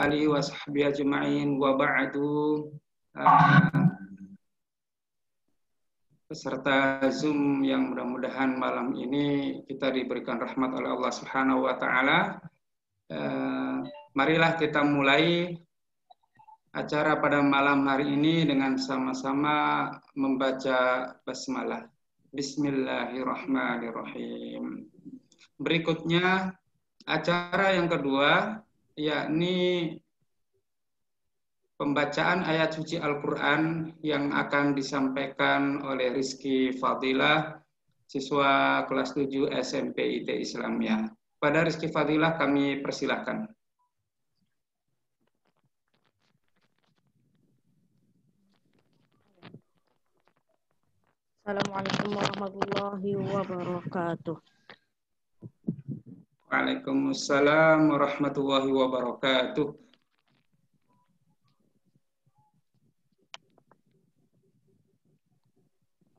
alihi wa sahbihi ajma'in wa ba'du. Peserta Zoom yang mudah-mudahan malam ini kita diberikan rahmat oleh Allah Subhanahu wa taala. Marilah kita mulai acara pada malam hari ini dengan sama-sama membaca basmalah. Bismillahirrahmanirrahim. Berikutnya acara yang kedua, yakni pembacaan ayat suci Al-Quran yang akan disampaikan oleh Rizky Fadilah, siswa kelas 7 SMP IT Islamiyah. Pada Rizky Fadilah kami persilahkan. Assalamualaikum warahmatullahi wabarakatuh. Waalaikumsalam warahmatullahi wabarakatuh.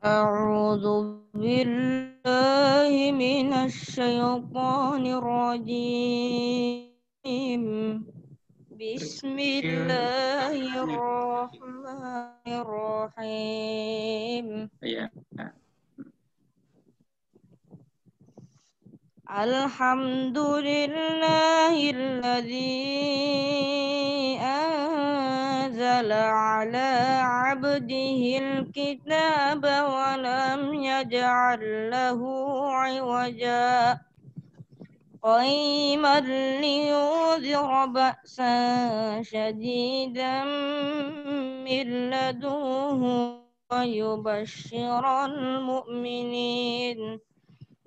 A'udzu billahi minasy syaithanir rajim. Bismillahirrahmanirrahim. Ya. Alhamdulillahilladzi anzala ala 'abdihil kitaba wa lam yaj'al lahu 'iwaja qayyiman liyunzira ba'san syadidan min ladunhu wa yubashshiral mu'minin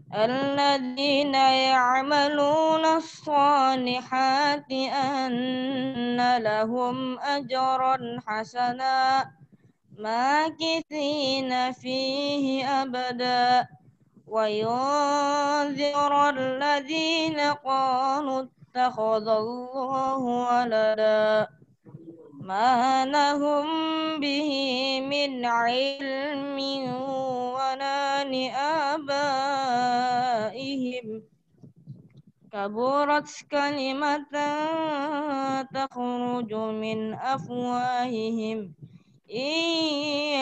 الذين يعملون الصالحات أن لهم أجرا حسنا ماكثين فيه أبدا وينذر الذين قالوا اتخذ الله ولدا ما لهم به من علم ولا لآبائهم كبرت كلمة تخرج من أفواههم إن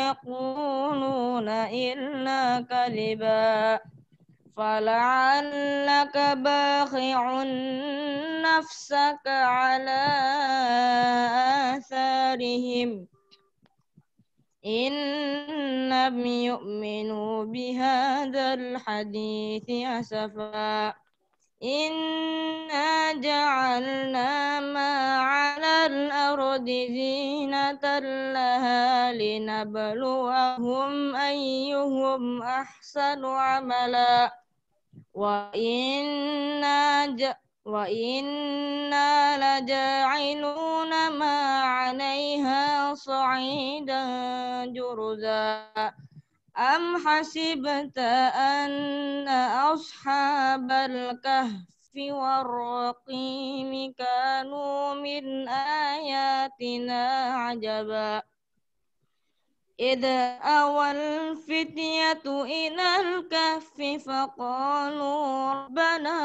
يقولون إلا كذبا فلعلك باخع نفسك على آثارهم إن لم يؤمنوا بهذا الحديث أسفا إنا جعلنا ما على الأرض زينة لها لنبلوهم أيهم أحسن عملا وإنا لجاعلون ما عليها صعيدا جرزا أم حسبت أن أصحاب الكهف والرقيم كانوا من آياتنا عجبا إذ أوى الفتية إلى الكهف فقالوا ربنا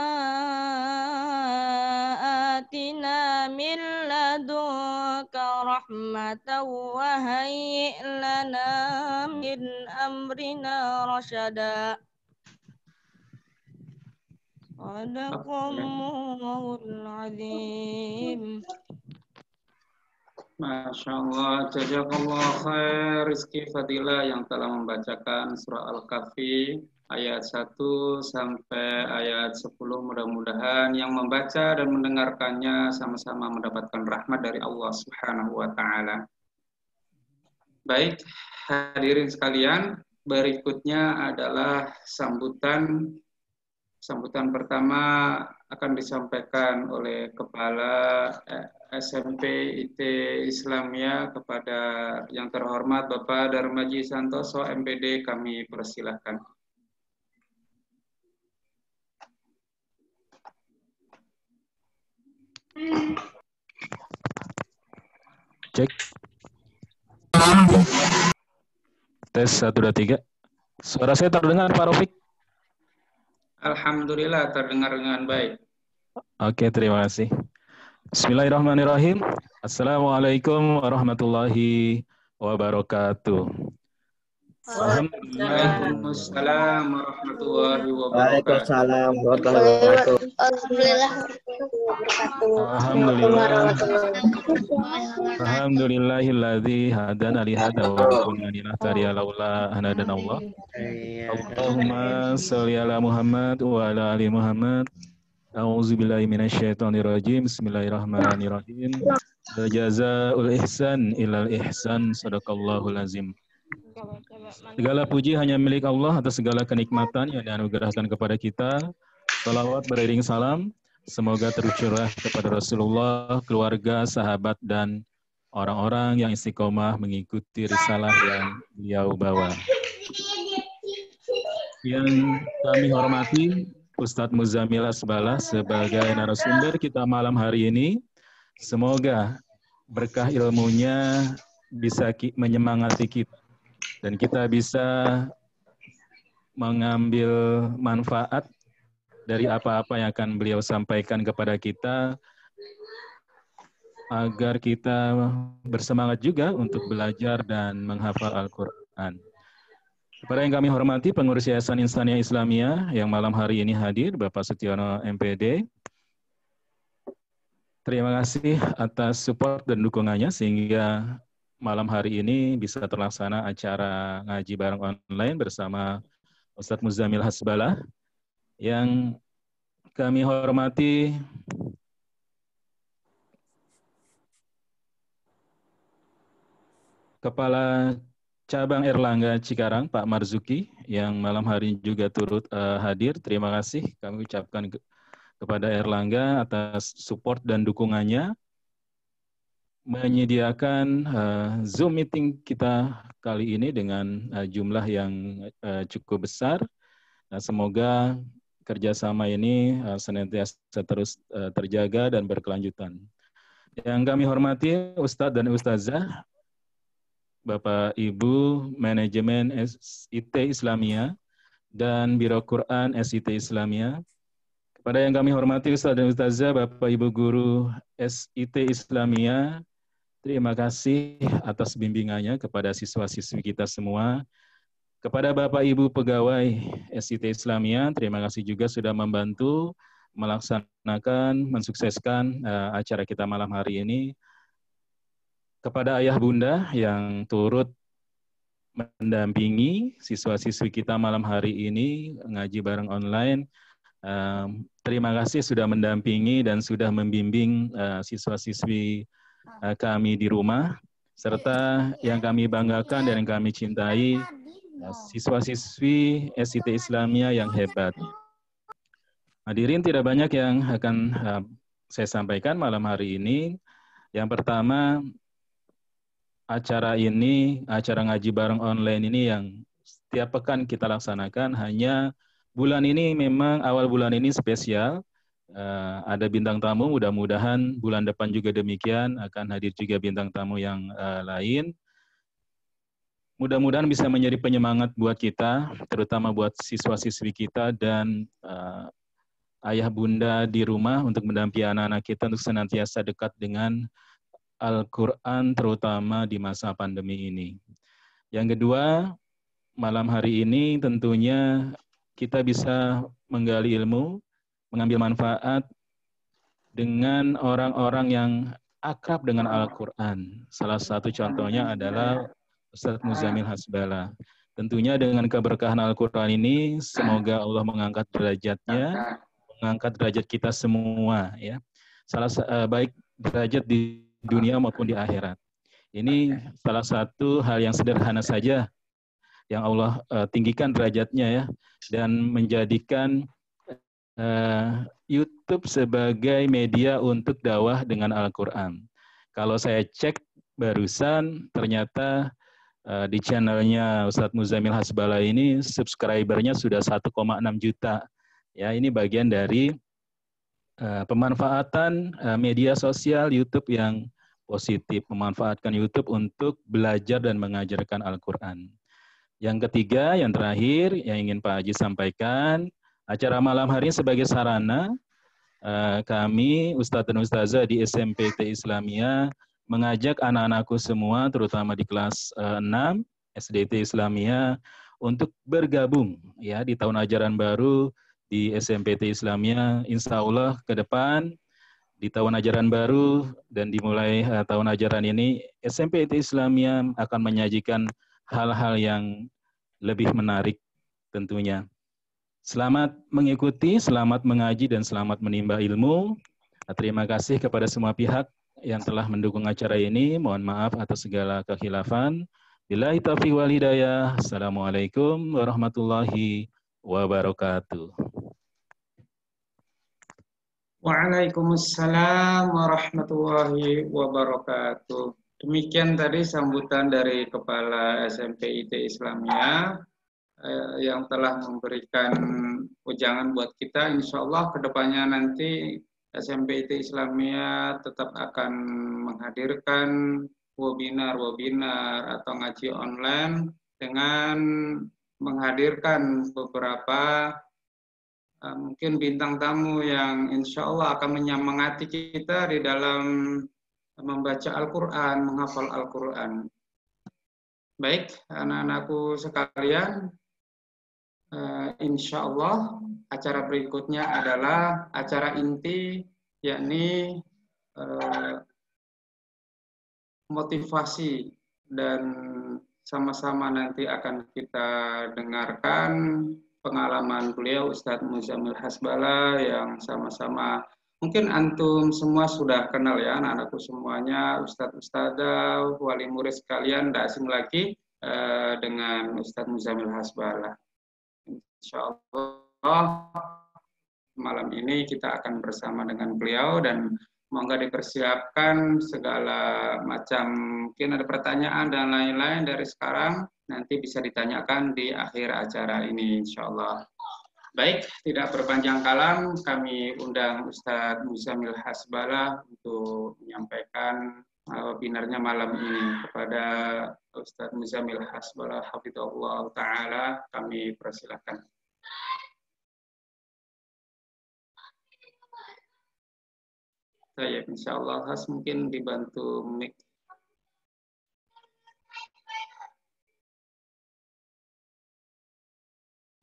آتنا من لدنك رحمة وهيئ لنا من أمرنا رشدا صدق الله العظيم. Masya Allah, jazakallah khair Rizky Fadilah yang telah membacakan surah Al-Kahfi ayat 1 sampai ayat 10. Mudah-mudahan yang membaca dan mendengarkannya sama-sama mendapatkan rahmat dari Allah Subhanahu wa taala. Baik, hadirin sekalian, berikutnya adalah sambutan pertama akan disampaikan oleh Kepala SMP IT Islamiyah kepada yang terhormat Bapak Darmaji Santoso MPD, kami persilahkan. Cek. Tes 1, 2, 3. Suara saya terdengar Pak Rafiq? Alhamdulillah terdengar dengan baik. Oke, terima kasih. Bismillahirrahmanirrahim. Assalamualaikum warahmatullahi wabarakatuh. Alhamdulillah. Waalaikumsalam warahmatullahi wabarakatuh. Waalaikumsalam warahmatullahi wabarakatuh. Alhamdulillah. Alhamdulillahilladzi hadana li hadza wa ma kunna linahtadiya laula an hadana Allah. Allahumma shalli ala Muhammad wa ala ali Muhammad. A'udzubillahi minasyaitonirrajim. Bismillahirrahmanirrahim. Jazaa'ul ihsan ilal ihsan. Shadaqallahul azim. Segala puji hanya milik Allah atas segala kenikmatan yang dianugerahkan kepada kita. Salawat beriring salam semoga tercurah kepada Rasulullah, keluarga, sahabat, dan orang-orang yang istiqomah mengikuti risalah yang beliau bawa. Yang kami hormati Ustadz Muzamil Hasbalah sebagai narasumber kita malam hari ini. Semoga berkah ilmunya bisa menyemangati kita dan kita bisa mengambil manfaat dari apa-apa yang akan beliau sampaikan kepada kita agar kita bersemangat juga untuk belajar dan menghafal Al-Quran. Kepada yang kami hormati pengurus Yayasan Insaniah Islamiyah yang malam hari ini hadir, Bapak Setiono MPD. Terima kasih atas support dan dukungannya sehingga malam hari ini bisa terlaksana acara ngaji bareng online bersama Ustadz Muzamil Hasbalah. Yang kami hormati Kepala Cabang Erlangga Cikarang, Pak Marzuki, yang malam hari juga turut hadir. Terima kasih kami ucapkan kepada Erlangga atas support dan dukungannya menyediakan Zoom meeting kita kali ini dengan jumlah yang cukup besar. Nah, semoga kerjasama ini senantiasa terus terjaga dan berkelanjutan. Yang kami hormati Ustadz dan Ustazah, Bapak Ibu Manajemen SIT Islamiyah dan Biro Quran SIT Islamiyah. Kepada yang kami hormati Ustadz dan Ustazah, Bapak Ibu Guru SIT Islamiyah, terima kasih atas bimbingannya kepada siswa-siswi kita semua. Kepada Bapak Ibu Pegawai SIT Islamiyah, terima kasih juga sudah membantu melaksanakan, mensukseskan acara kita malam hari ini. Kepada ayah bunda yang turut mendampingi siswa-siswi kita malam hari ini ngaji bareng online, terima kasih sudah mendampingi dan sudah membimbing siswa-siswi kami di rumah, serta yang kami banggakan dan yang kami cintai, siswa-siswi SIT Islamiyah yang hebat. Hadirin, tidak banyak yang akan saya sampaikan malam hari ini. Yang pertama, acara ini, acara ngaji bareng online ini yang setiap pekan kita laksanakan, hanya bulan ini memang awal bulan ini spesial. Ada bintang tamu, mudah-mudahan bulan depan juga demikian, akan hadir juga bintang tamu yang lain. Mudah-mudahan bisa menjadi penyemangat buat kita, terutama buat siswa-siswi kita dan ayah bunda di rumah untuk mendampingi anak-anak kita untuk senantiasa dekat dengan Al-Quran, terutama di masa pandemi ini. Yang kedua, malam hari ini tentunya kita bisa menggali ilmu, mengambil manfaat dengan orang-orang yang akrab dengan Al-Quran. Salah satu contohnya adalah Ustadz Muzamil Hasbalah. Tentunya dengan keberkahan Al-Quran ini, semoga Allah mengangkat derajatnya, mengangkat derajat kita semua, ya. Baik derajat di dunia maupun di akhirat. Ini salah satu hal yang sederhana saja yang Allah tinggikan derajatnya, ya, dan menjadikan YouTube sebagai media untuk dakwah dengan Al-Quran. Kalau saya cek barusan, ternyata di channelnya Ustadz Muzamil Hasbalah ini subscribernya sudah 1,6 juta. Ya, ini bagian dari pemanfaatan media sosial YouTube yang positif, memanfaatkan YouTube untuk belajar dan mengajarkan Al-Quran. Yang ketiga, yang terakhir, yang ingin Pak Haji sampaikan, acara malam hari ini sebagai sarana kami, Ustadz dan Ustazah di SMPT Islamia, mengajak anak-anakku semua, terutama di kelas 6, SDT Islamia, untuk bergabung ya di tahun ajaran baru di SMPT Islamia. Insya Allah ke depan, di tahun ajaran baru dan dimulai tahun ajaran ini, SMPT Islamia akan menyajikan hal-hal yang lebih menarik tentunya. Selamat mengikuti, selamat mengaji, dan selamat menimba ilmu. Terima kasih kepada semua pihak yang telah mendukung acara ini. Mohon maaf atas segala kekhilafan. Billahi taufiq wal hidayah. Assalamualaikum warahmatullahi wabarakatuh. Waalaikumsalam warahmatullahi wabarakatuh. Demikian tadi sambutan dari Kepala SMPIT Islamia yang telah memberikan ujangan buat kita. Insya Allah kedepannya nanti SMPIT Islamia tetap akan menghadirkan webinar atau ngaji online dengan menghadirkan beberapa mungkin bintang tamu yang insya Allah akan menyemangati kita di dalam membaca Al-Quran, menghafal Al-Quran. Baik, anak-anakku sekalian, insya Allah acara berikutnya adalah acara inti, yakni motivasi, dan sama-sama nanti akan kita dengarkan pengalaman beliau Ustadz Muzamil Hasbala yang sama-sama mungkin antum semua sudah kenal ya, anak-anakku semuanya, Ustadz-Ustadzah, wali murid sekalian, tidak asing lagi dengan Ustadz Muzamil Hasbala. Insya Allah malam ini kita akan bersama dengan beliau dan semoga dipersiapkan segala macam, mungkin ada pertanyaan dan lain-lain dari sekarang, nanti bisa ditanyakan di akhir acara ini insya Allah. Baik, tidak berpanjang kalam, kami undang Ustadz Muzamil Hasbala untuk menyampaikan webinarnya malam ini. Kepada Ustadz Muzamil Hasbala, hafidhahullah ta'ala, kami persilakan. Saya insya Allah Has mungkin dibantu mic.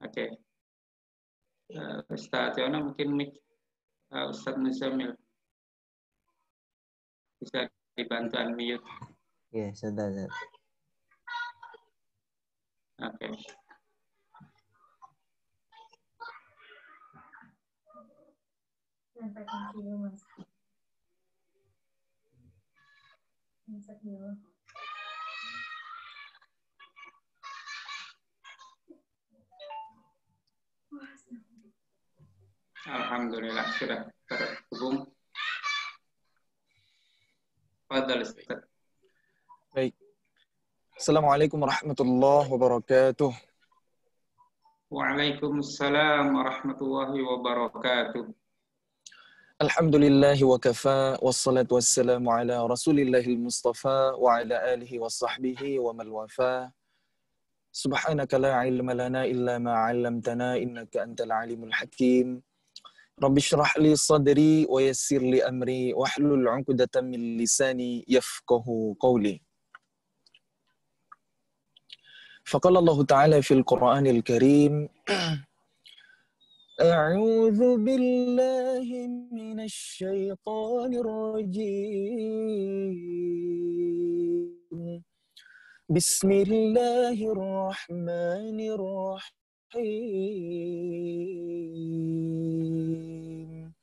Oke. Ustaz Yono mungkin mic Ustaz Muzamil bisa dibantu unmute. Ya, sudah. Oke. Alhamdulillah sudah terhubung. Fadhal Ustaz. Baik. Assalamualaikum warahmatullahi wabarakatuh. Waalaikumsalam warahmatullahi wabarakatuh. Alhamdulillahi wa kafa, wassalatu wassalamu ala rasulillahil mustafa wa ala alihi wa sahbihi wa mal wafa. Subhanaka la ilma lana illa ma 'allamtana innaka antal alimul hakim. Rabbi shrah li sadri wa yassir li amri wahlul 'uqdatam min lisani yafqahu qawli. Faqala Allah Ta'ala fil Qur'anil Karim A'udzu billahi minasy syaithanir rajim. Bismillahirrahmanirrahim.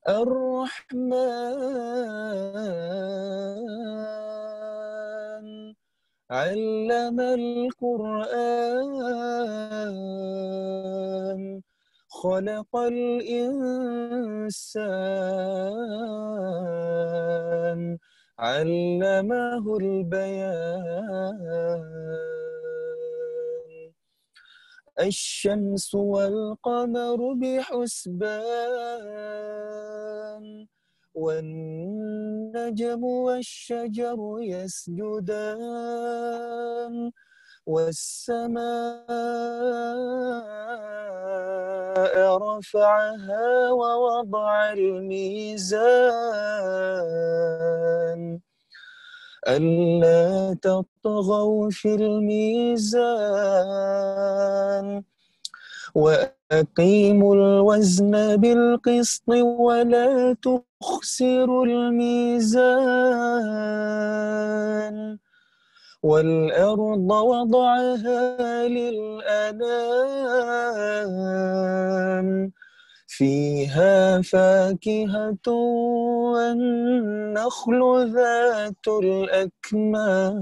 Ar-Rahman 'allamal Qur'an. Khalaqal insan 'allamahul bayan. Asy-syamsu wal qamaru bihusban. Wan najmu wasy-syajaru yasjudan. والسماء رفعها ووضع الميزان ألا تطغوا في الميزان وأقيموا الوزن بالقسط ولا تخسروا الميزان والأرض وضعها للأنام فيها فاكهة والنخل ذات الأكمام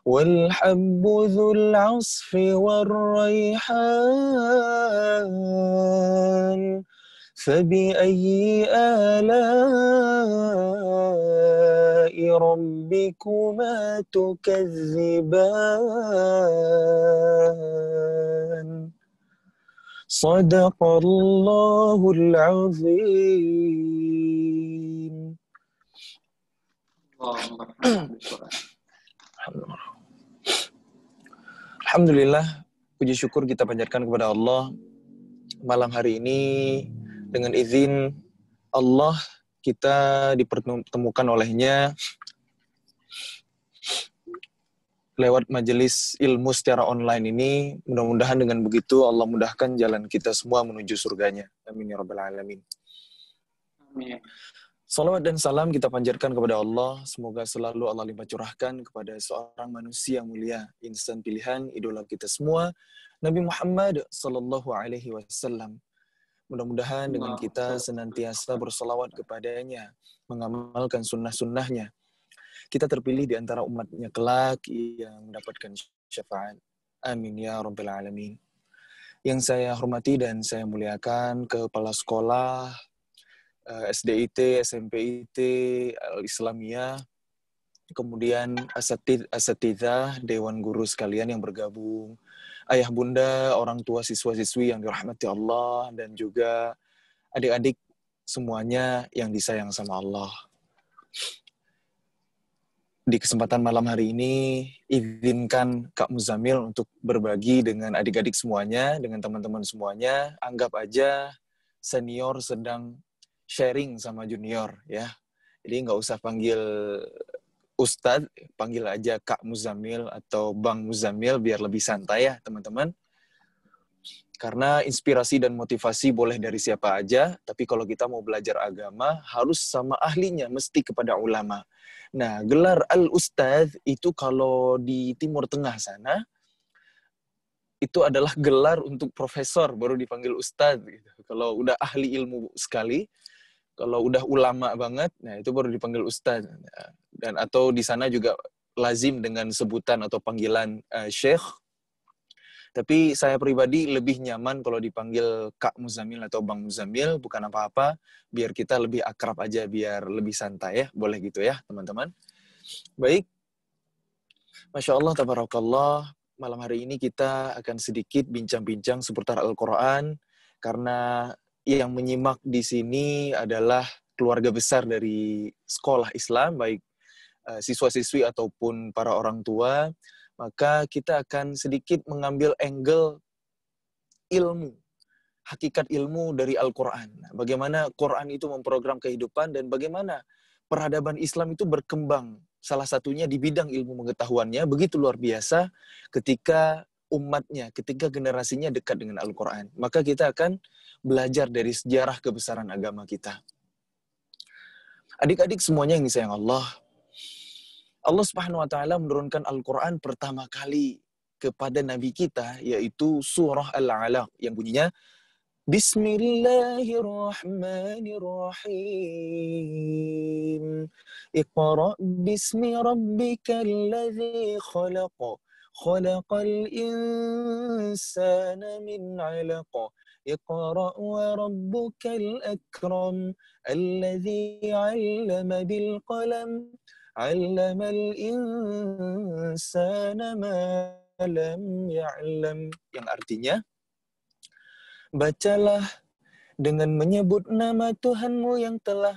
والحب ذو العصف والريحان فبأي آلاء ربكما تكذبان صدق الله العظيم. Alhamdulillah, puji syukur kita panjatkan kepada Allah. Malam hari ini dengan izin Allah kita dipertemukan olehnya lewat majelis ilmu secara online ini. Mudah-mudahan dengan begitu Allah mudahkan jalan kita semua menuju surganya. Amin ya rabbal alamin. Amin. Salawat dan salam kita panjatkan kepada Allah. Semoga selalu Allah limpah curahkan kepada seorang manusia mulia, insan pilihan, idola kita semua, Nabi Muhammad sallallahu alaihi wasallam. Mudah-mudahan dengan kita senantiasa bersalawat kepadanya, mengamalkan sunnah-sunnahnya, kita terpilih di antara umatnya kelak yang mendapatkan syafaat. Amin ya rabbal alamin. Yang saya hormati dan saya muliakan kepala sekolah SDIT, SMPIT, Al-Islamiyah, kemudian asatidzah, dewan guru sekalian yang bergabung, ayah bunda, orang tua siswa-siswi yang dirahmati Allah, dan juga adik-adik semuanya yang disayang sama Allah. Di kesempatan malam hari ini, izinkan Kak Muzamil untuk berbagi dengan adik-adik semuanya, dengan teman-teman semuanya. Anggap aja senior sedang sharing sama junior, ya. Jadi nggak usah panggil Ustadz, panggil aja Kak Muzamil atau Bang Muzamil biar lebih santai ya, teman-teman. Karena inspirasi dan motivasi boleh dari siapa aja, tapi kalau kita mau belajar agama, harus sama ahlinya, mesti kepada ulama. Nah, gelar Al-Ustadz itu kalau di Timur Tengah sana, itu adalah gelar untuk profesor, baru dipanggil Ustadz. Gitu. Kalau udah ahli ilmu sekali, kalau udah ulama banget, nah itu baru dipanggil Ustadz. Dan atau di sana juga lazim dengan sebutan atau panggilan Syekh. Tapi saya pribadi lebih nyaman kalau dipanggil Kak Muzamil atau Bang Muzamil, bukan apa-apa, biar kita lebih akrab aja, biar lebih santai ya. Boleh gitu ya, teman-teman. Baik. Masya Allah, tabarakallah. Malam hari ini kita akan sedikit bincang-bincang seputar Al-Quran, karena yang menyimak di sini adalah keluarga besar dari sekolah Islam, baik siswa-siswi ataupun para orang tua. Maka kita akan sedikit mengambil angle ilmu, hakikat ilmu dari Al-Quran. Bagaimana Quran itu memprogram kehidupan dan bagaimana peradaban Islam itu berkembang. Salah satunya di bidang ilmu pengetahuannya begitu luar biasa ketika umatnya, ketika generasinya dekat dengan Al-Quran. Maka kita akan belajar dari sejarah kebesaran agama kita. Adik-adik semuanya yang disayang Allah, Allah Subhanahu wa taala menurunkan Al-Qur'an pertama kali kepada nabi kita, yaitu surah Al-Alaq yang bunyinya Bismillahirrahmanirrahim. Iqra' bismi rabbikal ladzi khalaq. Khalaqal insana min 'alaq. Iqra' wa rabbukal akram. Alladzi 'allama bil qalam. 'Allamal insana ma lam ya'lam. Yang artinya, bacalah dengan menyebut nama Tuhanmu yang telah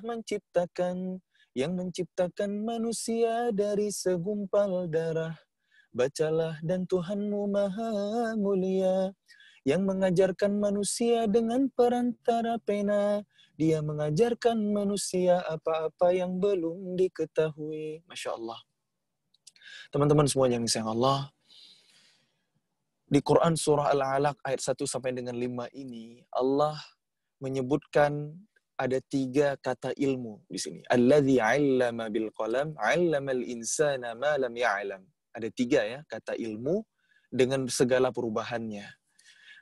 menciptakan manusia dari segumpal darah, Bacalah dan Tuhanmu maha mulia, yang mengajarkan manusia dengan perantara pena. Dia mengajarkan manusia apa-apa yang belum diketahui. Masya Allah. Teman-teman semua yang disayang Allah, di Quran surah Al-Alaq ayat 1 sampai dengan 5 ini, Allah menyebutkan ada 3 kata ilmu di sini. Alladzi 'allama bil qalam, 'allamal insana ma lam ya'lam. Ada 3 ya, kata ilmu dengan segala perubahannya.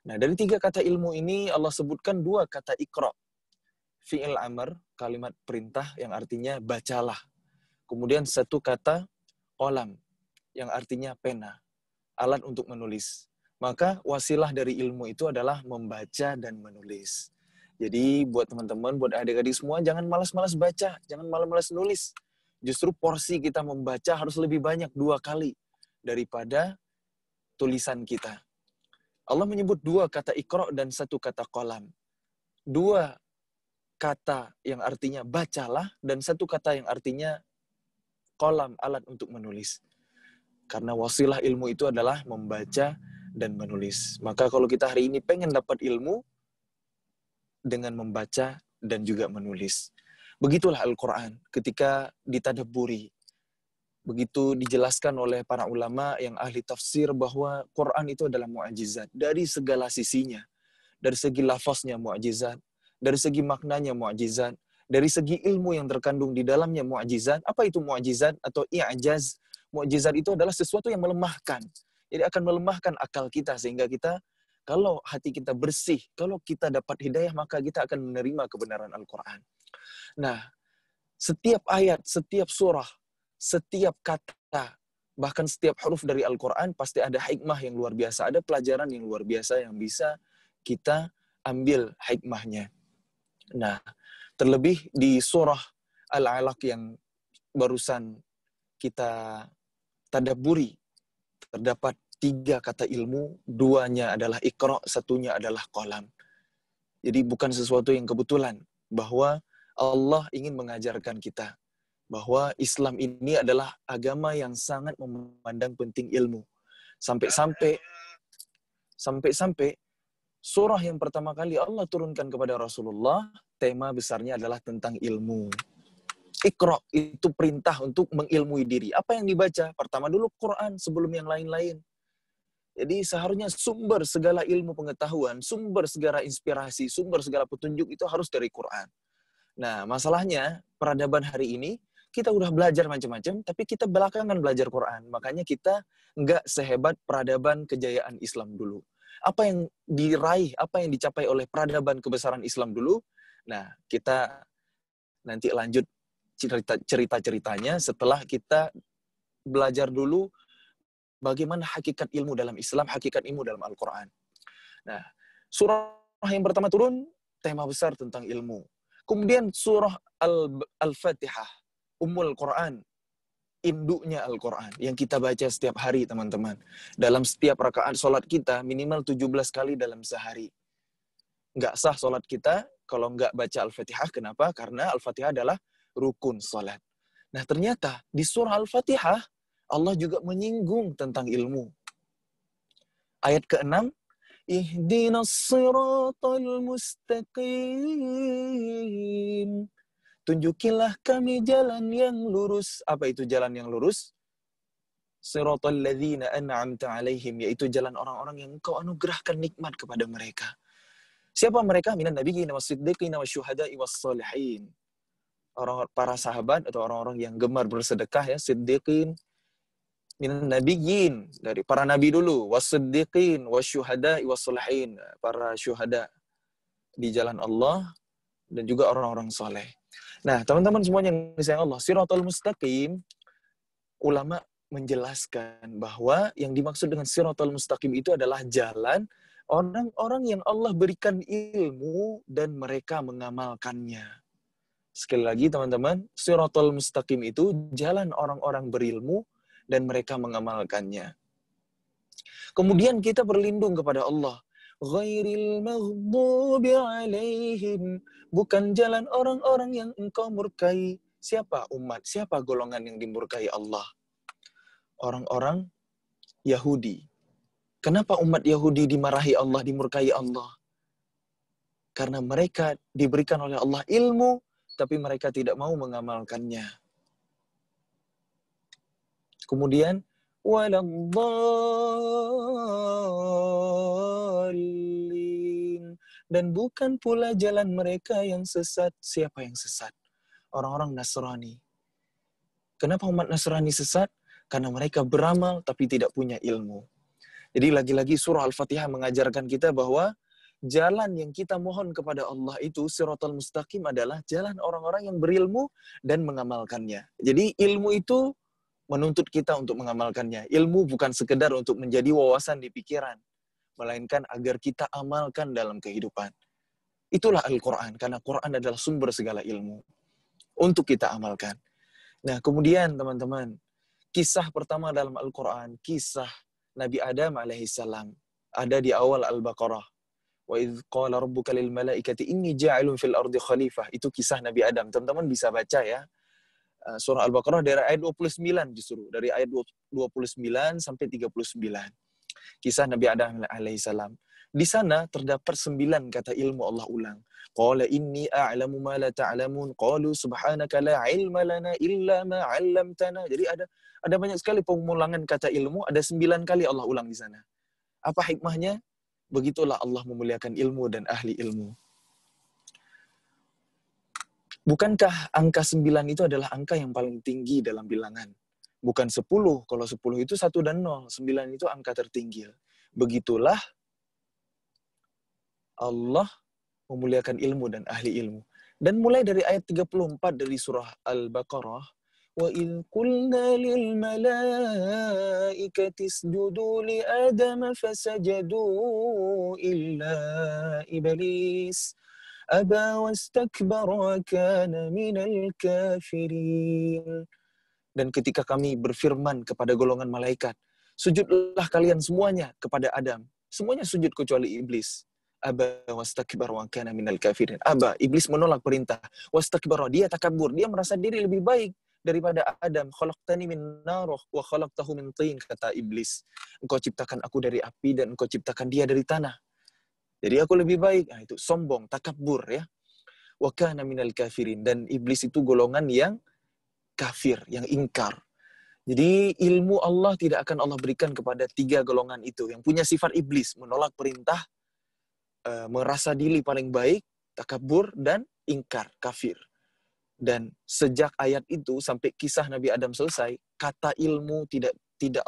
Nah, dari 3 kata ilmu ini Allah sebutkan 2 kata iqra. Fi'il amr, kalimat perintah yang artinya bacalah. Kemudian 1 kata qalam yang artinya pena, alat untuk menulis. Maka wasilah dari ilmu itu adalah membaca dan menulis. Jadi buat teman-teman, buat adik-adik semua, jangan malas-malas baca, jangan malas-malas nulis. Justru porsi kita membaca harus lebih banyak, 2 kali daripada tulisan kita. Allah menyebut 2 kata iqra dan 1 kata qalam. 2 kata yang artinya bacalah dan 1 kata yang artinya qalam, alat untuk menulis. Karena wasilah ilmu itu adalah membaca dan menulis. Maka kalau kita hari ini pengen dapat ilmu dengan membaca dan juga menulis. Begitulah Al-Quran ketika ditadabburi. Begitu dijelaskan oleh para ulama yang ahli tafsir bahwa Quran itu adalah mu'jizat dari segala sisinya. Dari segi lafaznya mu'jizat, dari segi maknanya mu'jizat, dari segi ilmu yang terkandung di dalamnya mu'jizat. Apa itu mu'jizat atau i'jaz? Mu'jizat itu adalah sesuatu yang melemahkan. Jadi akan melemahkan akal kita sehingga kita, kalau hati kita bersih, kalau kita dapat hidayah, maka kita akan menerima kebenaran Al-Quran. Nah, setiap ayat, setiap surah, setiap kata, bahkan setiap huruf dari Al-Quran pasti ada hikmah yang luar biasa, ada pelajaran yang luar biasa yang bisa kita ambil hikmahnya. Nah, terlebih di surah Al-Alaq yang barusan kita tadabburi, terdapat 3 kata ilmu, 2-nya adalah iqra, 1-nya adalah qalam. Jadi bukan sesuatu yang kebetulan bahwa Allah ingin mengajarkan kita bahwa Islam ini adalah agama yang sangat memandang penting ilmu. Sampai-sampai surah yang pertama kali Allah turunkan kepada Rasulullah, tema besarnya adalah tentang ilmu. Iqra itu perintah untuk mengilmui diri. Apa yang dibaca? Pertama dulu Quran sebelum yang lain-lain. Jadi seharusnya sumber segala ilmu pengetahuan, sumber segala inspirasi, sumber segala petunjuk itu harus dari Quran. Nah, masalahnya peradaban hari ini, kita udah belajar macam-macam, tapi kita belakangan belajar Quran. Makanya kita nggak sehebat peradaban kejayaan Islam dulu. Apa yang diraih, apa yang dicapai oleh peradaban kebesaran Islam dulu, nah kita nanti lanjut cerita-ceritanya setelah kita belajar dulu bagaimana hakikat ilmu dalam Islam, hakikat ilmu dalam Al-Quran. Nah, surah yang pertama turun, tema besar tentang ilmu. Kemudian surah Al-Fatihah, Ummul Quran, induknya Al-Quran, yang kita baca setiap hari, teman-teman. Dalam setiap rakaat sholat kita, minimal 17 kali dalam sehari. Nggak sah sholat kita kalau nggak baca Al-Fatihah. Kenapa? Karena Al-Fatihah adalah rukun sholat. Nah, ternyata di surah Al-Fatihah, Allah juga menyinggung tentang ilmu. Ayat ke-6, Ihdinas siratal mustaqim. Tunjukilah kami jalan yang lurus. Apa itu jalan yang lurus? Siratal ladzina an'amta alaihim, yaitu jalan orang-orang yang Engkau anugerahkan nikmat kepada mereka. Siapa mereka? Minan nabiyyin was-siddiqin wasyuhada'i was-shalihin. Orang para sahabat atau orang-orang yang gemar bersedekah ya, siddiqin, minan nabiyyin, dari para nabi dulu, was-siddiqin wasyuhada'i was-shalihin, para syuhada di jalan Allah dan juga orang-orang saleh. Nah, teman-teman semuanya yang disayang Allah, Siratal Mustaqim, ulama menjelaskan bahwa yang dimaksud dengan Siratal Mustaqim itu adalah jalan orang-orang yang Allah berikan ilmu dan mereka mengamalkannya. Sekali lagi teman-teman, Siratal Mustaqim itu jalan orang-orang berilmu dan mereka mengamalkannya. Kemudian kita berlindung kepada Allah. Ghairil maghdubi alaihim, bukan jalan orang-orang yang Engkau murkai. Siapa umat, siapa golongan yang dimurkai Allah? Orang-orang Yahudi. Kenapa umat Yahudi dimarahi Allah, dimurkai Allah? Karena mereka diberikan oleh Allah ilmu, tapi mereka tidak mau mengamalkannya. Kemudian, waladdallin. Dan bukan pula jalan mereka yang sesat. Siapa yang sesat? Orang-orang Nasrani. Kenapa umat Nasrani sesat? Karena mereka beramal tapi tidak punya ilmu. Jadi lagi-lagi surah Al-Fatihah mengajarkan kita bahwa jalan yang kita mohon kepada Allah itu, Shiratal Mustaqim, adalah jalan orang-orang yang berilmu dan mengamalkannya. Jadi ilmu itu menuntut kita untuk mengamalkannya. Ilmu bukan sekedar untuk menjadi wawasan di pikiran, melainkan agar kita amalkan dalam kehidupan. Itulah Al-Quran, karena Quran adalah sumber segala ilmu untuk kita amalkan. Nah, kemudian teman-teman, kisah pertama dalam Al-Quran, kisah Nabi Adam alaihissalam, ada di awal Al-Baqarah. Wa idz qala rabbuka lil malaikati inni ja'ilun fil ardi khalifah. Itu kisah Nabi Adam. Teman-teman bisa baca ya. Surah Al-Baqarah dari ayat 29 justru. Dari ayat 29 sampai 39. Kisah Nabi Adam alaihissalam. Di sana terdapat 9 kata ilmu Allah ulang. Qala inni a'lamu ma la ta'lamun. Qalu subhanaka la ilma lana illa ma 'allamtana. Jadi ada banyak sekali pengulangan kata ilmu, ada 9 kali Allah ulang di sana. Apa hikmahnya? Begitulah Allah memuliakan ilmu dan ahli ilmu. Bukankah angka 9 itu adalah angka yang paling tinggi dalam bilangan? Bukan 10. Kalau 10 itu 1 dan 0. 9 itu angka tertinggi. Begitulah Allah memuliakan ilmu dan ahli ilmu. Dan mulai dari ayat 34 dari surah Al-Baqarah, wa idh qulna lil malaikati isjudu li adama fasajadu illa iblis aba wastakbara wa kana minal kafirin. Dan ketika kami berfirman kepada golongan malaikat, sujudlah kalian semuanya kepada Adam. Semuanya sujud kecuali iblis. Aba wastakbara wa kana minal kafirin. Aba, iblis menolak perintah. Wastakbara, dia takabur, dia merasa diri lebih baik daripada Adam. Khalaqtani min nar wa khalaqtahu min tin, kata iblis. Engkau ciptakan aku dari api dan engkau ciptakan dia dari tanah. Jadi aku lebih baik. Nah, itu sombong, takabur ya. Wa kana minal kafirin, dan iblis itu golongan yang kafir, yang ingkar. Jadi ilmu Allah tidak akan Allah berikan kepada 3 golongan itu yang punya sifat iblis, menolak perintah, merasa diri paling baik, takabur, dan ingkar, kafir. Dan sejak ayat itu sampai kisah Nabi Adam selesai, kata ilmu tidak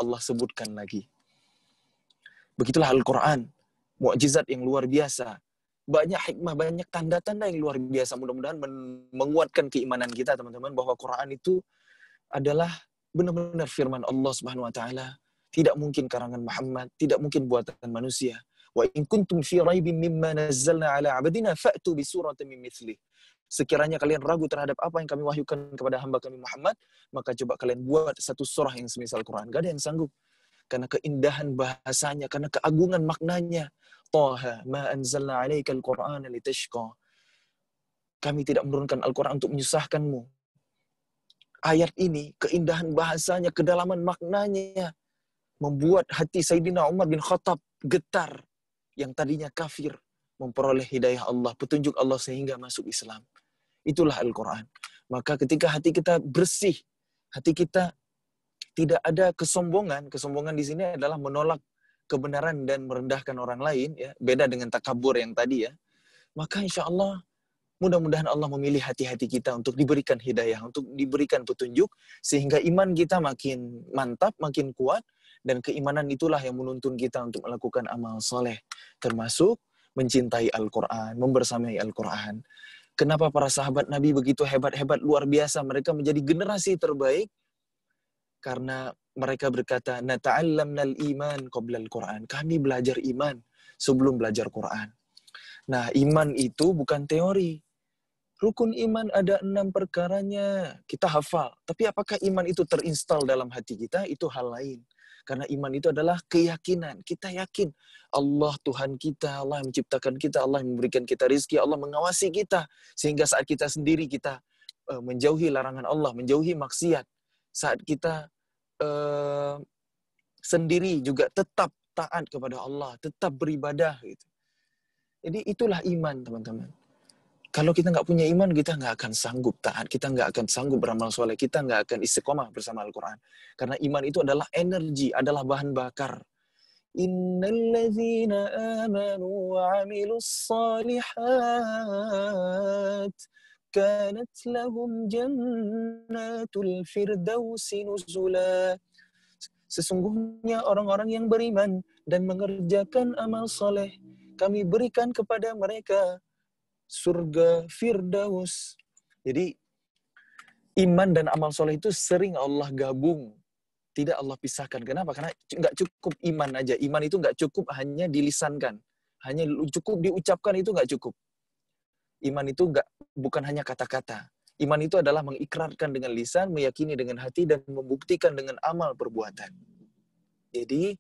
Allah sebutkan lagi. Begitulah Al-Quran, mukjizat yang luar biasa. Banyak hikmah, banyak tanda-tanda yang luar biasa. Mudah-mudahan menguatkan keimanan kita, teman-teman, bahwa Quran itu adalah benar-benar firman Allah Subhanahu wa taala. Tidak mungkin karangan Muhammad, tidak mungkin buatan manusia. Wa in kuntum fi raibin mimma nazzalna ala 'abdina fa'tu bi suratin min mithlih. Sekiranya kalian ragu terhadap apa yang kami wahyukan kepada hamba kami Muhammad, maka coba kalian buat satu surah yang semisal Quran. Gak ada yang sanggup. Karena keindahan bahasanya, karena keagungan maknanya. Taha ma anzalna 'alaikal Qur'ana litashqa. Kami tidak menurunkan Al-Quran untuk menyusahkanmu. Ayat ini, keindahan bahasanya, kedalaman maknanya, membuat hati Sayyidina Umar bin Khattab getar. Yang tadinya kafir, memperoleh hidayah Allah, petunjuk Allah sehingga masuk Islam. Itulah Al-Quran. Maka ketika hati kita bersih, hati kita tidak ada kesombongan. Kesombongan di sini adalah menolak kebenaran dan merendahkan orang lain, ya, beda dengan takabur yang tadi ya. Maka insya Allah mudah-mudahan Allah memilih hati-hati kita untuk diberikan hidayah, untuk diberikan petunjuk, sehingga iman kita makin mantap, makin kuat, dan keimanan itulah yang menuntun kita untuk melakukan amal soleh, termasuk mencintai Al-Quran, membersamai Al-Quran. Kenapa para sahabat Nabi begitu hebat-hebat, luar biasa, mereka menjadi generasi terbaik? Karena mereka berkata, nata'allamnal iman qabla al-Quran. Kami belajar iman sebelum belajar Quran. Nah, iman itu bukan teori. Rukun iman ada 6 perkaranya. Kita hafal. Tapi apakah iman itu terinstal dalam hati kita? Itu hal lain. Karena iman itu adalah keyakinan. Kita yakin Allah Tuhan kita, Allah yang menciptakan kita, Allah yang memberikan kita rizki, Allah mengawasi kita. Sehingga saat kita sendiri kita menjauhi larangan Allah, menjauhi maksiat. Saat kita sendiri juga tetap taat kepada Allah, tetap beribadah gitu. Jadi itulah iman, teman-teman. Kalau kita nggak punya iman, kita nggak akan sanggup taat, kita nggak akan sanggup beramal soleh, kita nggak akan istiqomah bersama Al-Quran. Karena iman itu adalah energi, adalah bahan bakar. Innalladzina amanu wa 'amilus shalihat kanat lahum jannatul firdausi nuzula. Sesungguhnya orang-orang yang beriman dan mengerjakan amal soleh, kami berikan kepada mereka surga Firdaus. Jadi iman dan amal soleh itu sering Allah gabung, tidak Allah pisahkan. Kenapa? Karena nggak cukup iman aja. Iman itu nggak cukup hanya dilisankan, hanya cukup diucapkan itu nggak cukup. Iman itu bukan hanya kata-kata. Iman itu adalah mengikrarkan dengan lisan, meyakini dengan hati, dan membuktikan dengan amal perbuatan. Jadi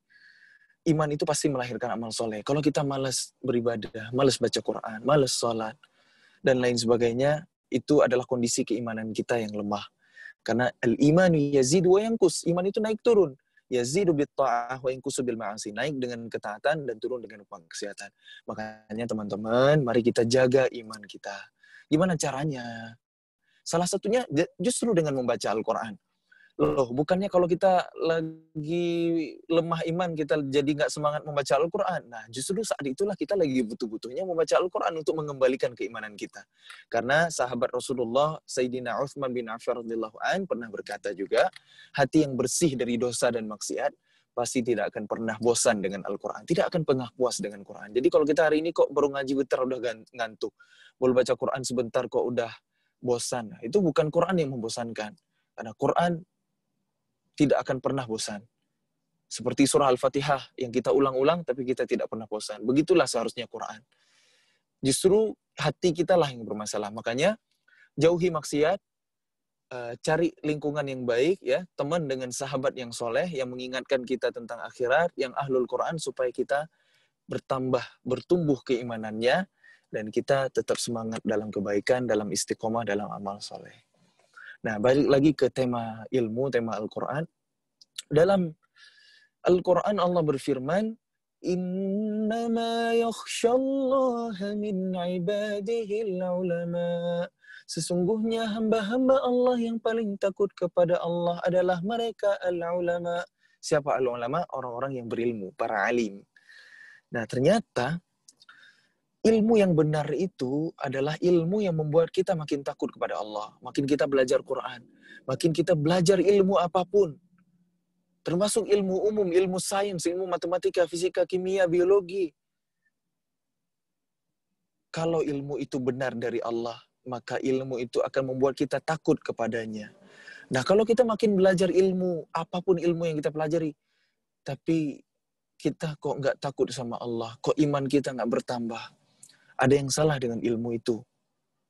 iman itu pasti melahirkan amal soleh. Kalau kita malas beribadah, malas baca Quran, malas sholat, dan lain sebagainya, itu adalah kondisi keimanan kita yang lemah. Karena al-imanu yazidu wa yanqus. Iman itu naik turun. Yazidu bit-ta'ah wa yanqusu bil ma'asi. Naik dengan ketaatan dan turun dengan kemaksiatan. Makanya teman-teman, mari kita jaga iman kita. Gimana caranya? Salah satunya justru dengan membaca Al-Quran. Loh, bukannya kalau kita lagi lemah iman, kita jadi nggak semangat membaca Al-Quran. Nah, justru saat itulah kita lagi butuh-butuhnya membaca Al-Quran untuk mengembalikan keimanan kita. Karena sahabat Rasulullah, Sayyidina Uthman bin Affan radhiyallahu an pernah berkata juga, hati yang bersih dari dosa dan maksiat, pasti tidak akan pernah bosan dengan Al-Quran. Tidak akan pernah puas dengan Quran. Jadi kalau kita hari ini kok baru ngaji bentar udah ngantuk. Baru baca Quran sebentar kok udah bosan. Nah, itu bukan Quran yang membosankan. Karena Quran tidak akan pernah bosan. Seperti surah Al-Fatihah yang kita ulang-ulang tapi kita tidak pernah bosan. Begitulah seharusnya Quran. Justru hati kita lah yang bermasalah. Makanya jauhi maksiat, cari lingkungan yang baik, ya, teman dengan sahabat yang soleh, yang mengingatkan kita tentang akhirat, yang ahlul Quran, supaya kita bertumbuh keimanannya, dan kita tetap semangat dalam kebaikan, dalam istiqomah, dalam amal soleh. Nah, balik lagi ke tema ilmu, tema Al-Quran. Dalam Al-Quran Allah berfirman, Innama yakhshallaha min ibadihil ulama. Sesungguhnya hamba-hamba Allah yang paling takut kepada Allah adalah mereka al-ulama. Siapa al-ulama? Orang-orang yang berilmu, para alim. Nah, ternyata ilmu yang benar itu adalah ilmu yang membuat kita makin takut kepada Allah. Makin kita belajar Quran. Makin kita belajar ilmu apapun. Termasuk ilmu umum, ilmu sains, ilmu matematika, fisika, kimia, biologi. Kalau ilmu itu benar dari Allah, maka ilmu itu akan membuat kita takut kepadanya. Nah, kalau kita makin belajar ilmu, apapun ilmu yang kita pelajari, tapi kita kok nggak takut sama Allah, kok iman kita nggak bertambah, ada yang salah dengan ilmu itu.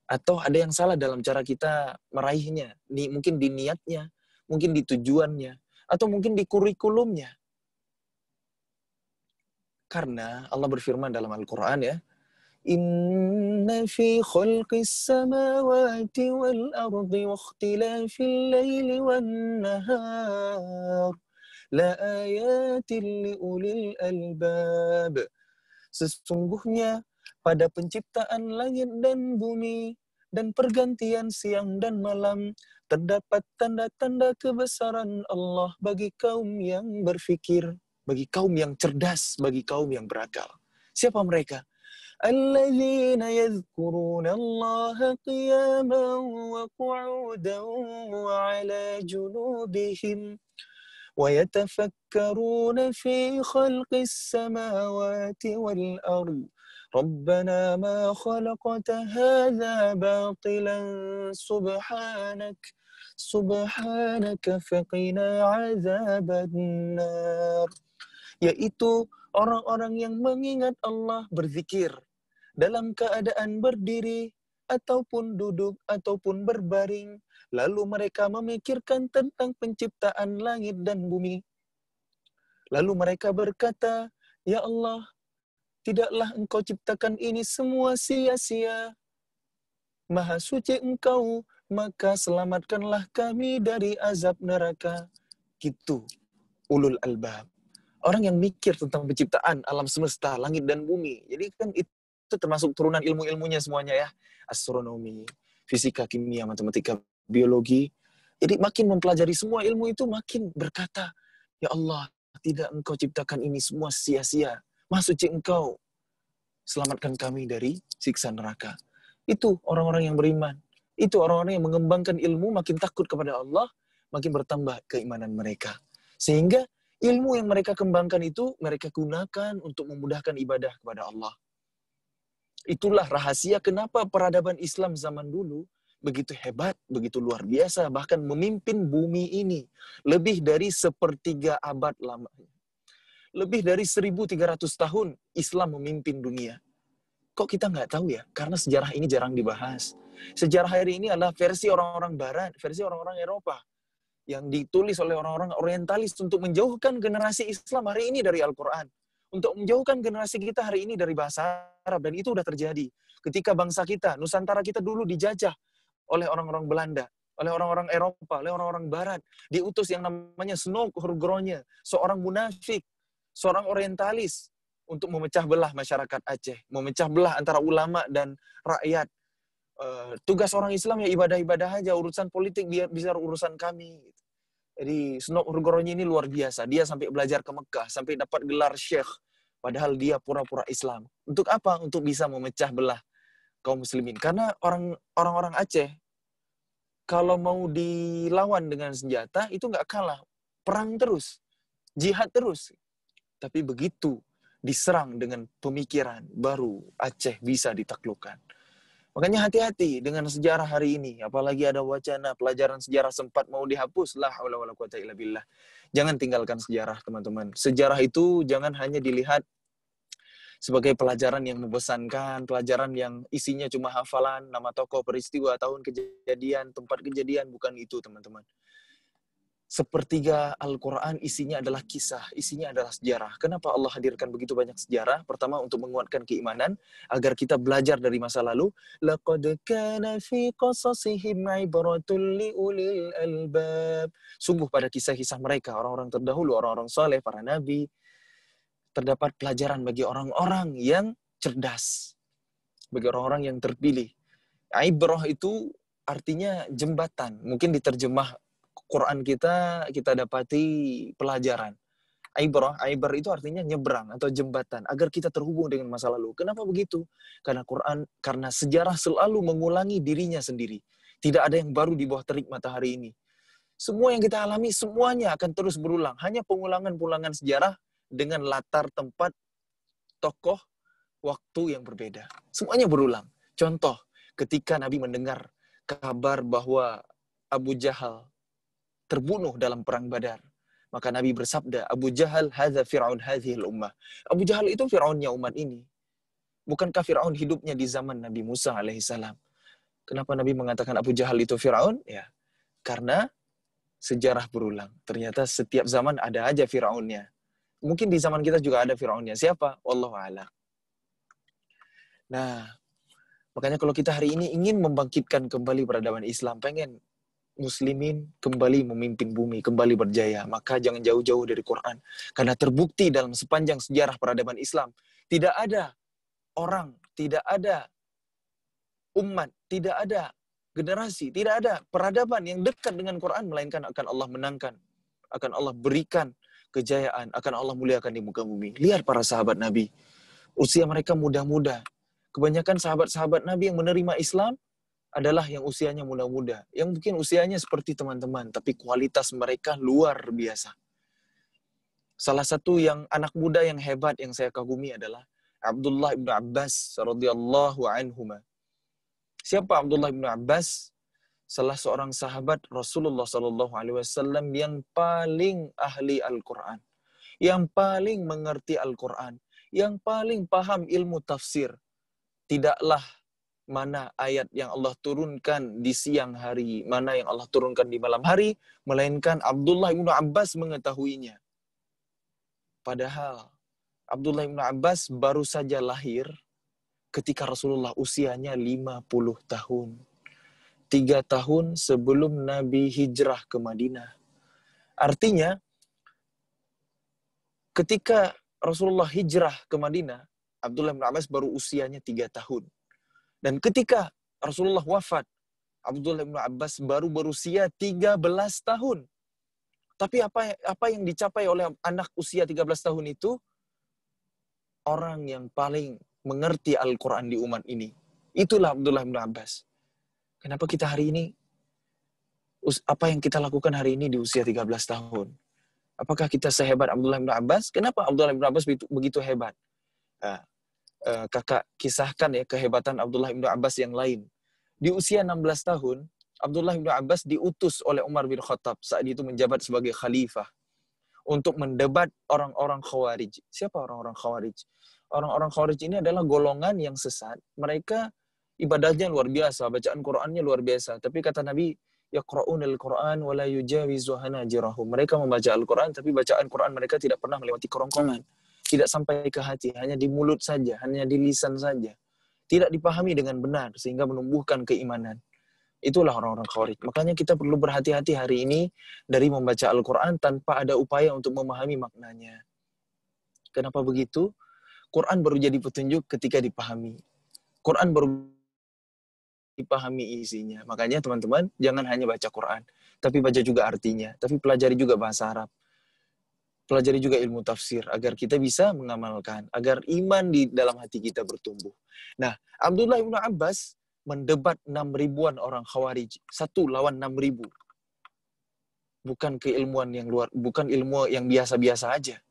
Atau ada yang salah dalam cara kita meraihnya. Mungkin di niatnya, mungkin di tujuannya, atau mungkin di kurikulumnya. Karena Allah berfirman dalam Al-Quran, ya, Inna fi khalqis samawati wal ardi wa ikhtilafil laili wan nahar la ayatin li ulil albab. Sesungguhnya pada penciptaan langit dan bumi dan pergantian siang dan malam terdapat tanda-tanda kebesaran Allah bagi kaum yang berfikir, bagi kaum yang cerdas, bagi kaum yang berakal. Siapa mereka? Alladzina yadhkuruna Allah qiyaman wa qu'udan wa 'ala junubihim wa yatafakkaruna fi khalqis samawati wal ardh. Rabbana ma khalaqta hadza batilan subhanaka faqina azabannar. Yaitu orang-orang yang mengingat Allah, berzikir dalam keadaan berdiri ataupun duduk ataupun berbaring, lalu mereka memikirkan tentang penciptaan langit dan bumi. Lalu mereka berkata, Ya Allah, tidaklah Engkau ciptakan ini semua sia-sia. Maha suci Engkau, maka selamatkanlah kami dari azab neraka. Gitu, ulul albab. Orang yang mikir tentang penciptaan alam semesta, langit dan bumi. Jadi kan itu termasuk turunan ilmu-ilmunya semuanya ya. Astronomi, fisika, kimia, matematika, biologi. Jadi makin mempelajari semua ilmu itu makin berkata, ya Allah, tidak Engkau ciptakan ini semua sia-sia. Maha suci Engkau. Selamatkan kami dari siksa neraka. Itu orang-orang yang beriman. Itu orang-orang yang mengembangkan ilmu, makin takut kepada Allah, makin bertambah keimanan mereka. Sehingga ilmu yang mereka kembangkan itu, mereka gunakan untuk memudahkan ibadah kepada Allah. Itulah rahasia kenapa peradaban Islam zaman dulu begitu hebat, begitu luar biasa, bahkan memimpin bumi ini. Lebih dari 1/3 abad lamanya. Lebih dari 1.300 tahun Islam memimpin dunia. Kok kita nggak tahu ya? Karena sejarah ini jarang dibahas. Sejarah hari ini adalah versi orang-orang Barat, versi orang-orang Eropa, yang ditulis oleh orang-orang orientalis untuk menjauhkan generasi Islam hari ini dari Al-Quran. Untuk menjauhkan generasi kita hari ini dari bahasa Arab. Dan itu udah terjadi. Ketika bangsa kita, Nusantara kita dulu dijajah oleh orang-orang Belanda, oleh orang-orang Eropa, oleh orang-orang Barat. Diutus yang namanya Snoek Hurgronya, seorang munafik, seorang orientalis, untuk memecah belah masyarakat Aceh, memecah belah antara ulama dan rakyat. Tugas orang Islam ya ibadah-ibadah aja, urusan politik biar bisa urusan kami. Jadi Snoek Hurgronya ini luar biasa. Dia sampai belajar ke Mekah, sampai dapat gelar syekh, padahal dia pura-pura Islam. Untuk apa? Untuk bisa memecah belah kaum muslimin. Karena orang-orang Aceh kalau mau dilawan dengan senjata itu nggak kalah, perang terus, jihad terus. Tapi begitu diserang dengan pemikiran, baru Aceh bisa ditaklukkan. Makanya hati-hati dengan sejarah hari ini. Apalagi ada wacana pelajaran sejarah sempat mau dihapus. La haula wala quwata illa billah. Jangan tinggalkan sejarah, teman-teman. Sejarah itu jangan hanya dilihat sebagai pelajaran yang membosankan, pelajaran yang isinya cuma hafalan, nama tokoh, peristiwa, tahun kejadian, tempat kejadian. Bukan itu, teman-teman. 1/3 Al-Quran isinya adalah kisah, isinya adalah sejarah. Kenapa Allah hadirkan begitu banyak sejarah? Pertama, untuk menguatkan keimanan, agar kita belajar dari masa lalu. لَقَدْ كَانَ فِي قَصَصِهِمْ عِبْرَةٌ لِأُولِي الْأَلْبَابِ. Sungguh pada kisah-kisah mereka, orang-orang terdahulu, orang-orang saleh, para nabi, terdapat pelajaran bagi orang-orang yang cerdas, bagi orang-orang yang terpilih. Ibrah itu artinya jembatan. Mungkin diterjemah Quran kita dapati pelajaran. Ibrah itu artinya nyebrang atau jembatan, agar kita terhubung dengan masa lalu. Kenapa begitu? Karena sejarah selalu mengulangi dirinya sendiri. Tidak ada yang baru di bawah terik matahari ini. Semua yang kita alami, semuanya akan terus berulang. Hanya pengulangan-pengulangan sejarah dengan latar tempat, tokoh, waktu yang berbeda. Semuanya berulang. Contoh, ketika Nabi mendengar kabar bahwa Abu Jahal terbunuh dalam perang Badar, maka Nabi bersabda, Abu Jahal hadza Fir'aun hadhil ummah. Abu Jahal itu Fir'aunnya umat ini. Bukankah Fir'aun hidupnya di zaman Nabi Musa alaihissalam? Kenapa Nabi mengatakan Abu Jahal itu Fir'aun? Ya, karena sejarah berulang. Ternyata setiap zaman ada aja Fir'aunnya. Mungkin di zaman kita juga ada Fir'aunnya. Siapa? Wallahu a'lam. Nah, makanya kalau kita hari ini ingin membangkitkan kembali peradaban Islam, pengen muslimin kembali memimpin bumi, kembali berjaya, maka jangan jauh-jauh dari Quran. Karena terbukti dalam sepanjang sejarah peradaban Islam, tidak ada orang, tidak ada umat, tidak ada generasi, tidak ada peradaban yang dekat dengan Quran, melainkan akan Allah menangkan, akan Allah berikan kejayaan, akan Allah muliakan di muka bumi. Lihat para sahabat Nabi, usia mereka muda-muda. Kebanyakan sahabat-sahabat Nabi yang menerima Islam adalah yang usianya muda-muda, yang mungkin usianya seperti teman-teman, tapi kualitas mereka luar biasa. Salah satu yang anak muda yang hebat yang saya kagumi adalah Abdullah bin Abbas radhiyallahu anhuma. Siapa Abdullah bin Abbas? Salah seorang sahabat Rasulullah sallallahu alaihi wasallam yang paling ahli Al-Qur'an, yang paling mengerti Al-Qur'an, yang paling paham ilmu tafsir. Tidaklah mana ayat yang Allah turunkan di siang hari, mana yang Allah turunkan di malam hari, melainkan Abdullah bin Abbas mengetahuinya. Padahal Abdullah bin Abbas baru saja lahir ketika Rasulullah usianya 50 tahun. 3 tahun sebelum Nabi hijrah ke Madinah. Artinya, ketika Rasulullah hijrah ke Madinah, Abdullah bin Abbas baru usianya 3 tahun. Dan ketika Rasulullah wafat, Abdullah bin Abbas baru berusia 13 tahun. Tapi apa yang dicapai oleh anak usia 13 tahun itu? Orang yang paling mengerti Al-Quran di umat ini. Itulah Abdullah bin Abbas. Kenapa kita hari ini, apa yang kita lakukan hari ini di usia 13 tahun? Apakah kita sehebat Abdullah bin Abbas? Kenapa Abdullah bin Abbas begitu hebat? Kakak kisahkan ya kehebatan Abdullah bin Abbas yang lain. Di usia 16 tahun, Abdullah bin Abbas diutus oleh Umar bin Khattab saat itu menjabat sebagai khalifah untuk mendebat orang-orang Khawarij. Siapa orang-orang Khawarij? Orang-orang Khawarij ini adalah golongan yang sesat. Mereka ibadahnya luar biasa, bacaan Qur'annya luar biasa. Tapi kata Nabi, yaqra'unal Qur'an wa la yujawizu hanajirahum. Mereka membaca Al-Qur'an tapi bacaan Qur'an mereka tidak pernah melewati kerongkongan. Tidak sampai ke hati, hanya di mulut saja, hanya di lisan saja. Tidak dipahami dengan benar sehingga menumbuhkan keimanan. Itulah orang-orang Khawarij. Makanya kita perlu berhati-hati hari ini dari membaca Al-Qur'an tanpa ada upaya untuk memahami maknanya. Kenapa begitu? Quran baru jadi petunjuk ketika dipahami. Quran baru dipahami isinya. Makanya teman-teman, jangan hanya baca Quran, tapi baca juga artinya, tapi pelajari juga bahasa Arab. Pelajari juga ilmu tafsir, agar kita bisa mengamalkan, agar iman di dalam hati kita bertumbuh. Nah, Abdullah bin Abbas mendebat 6.000-an orang Khawarij, 1 lawan 6.000. Bukan keilmuan yang luar, bukan ilmu yang biasa-biasa aja.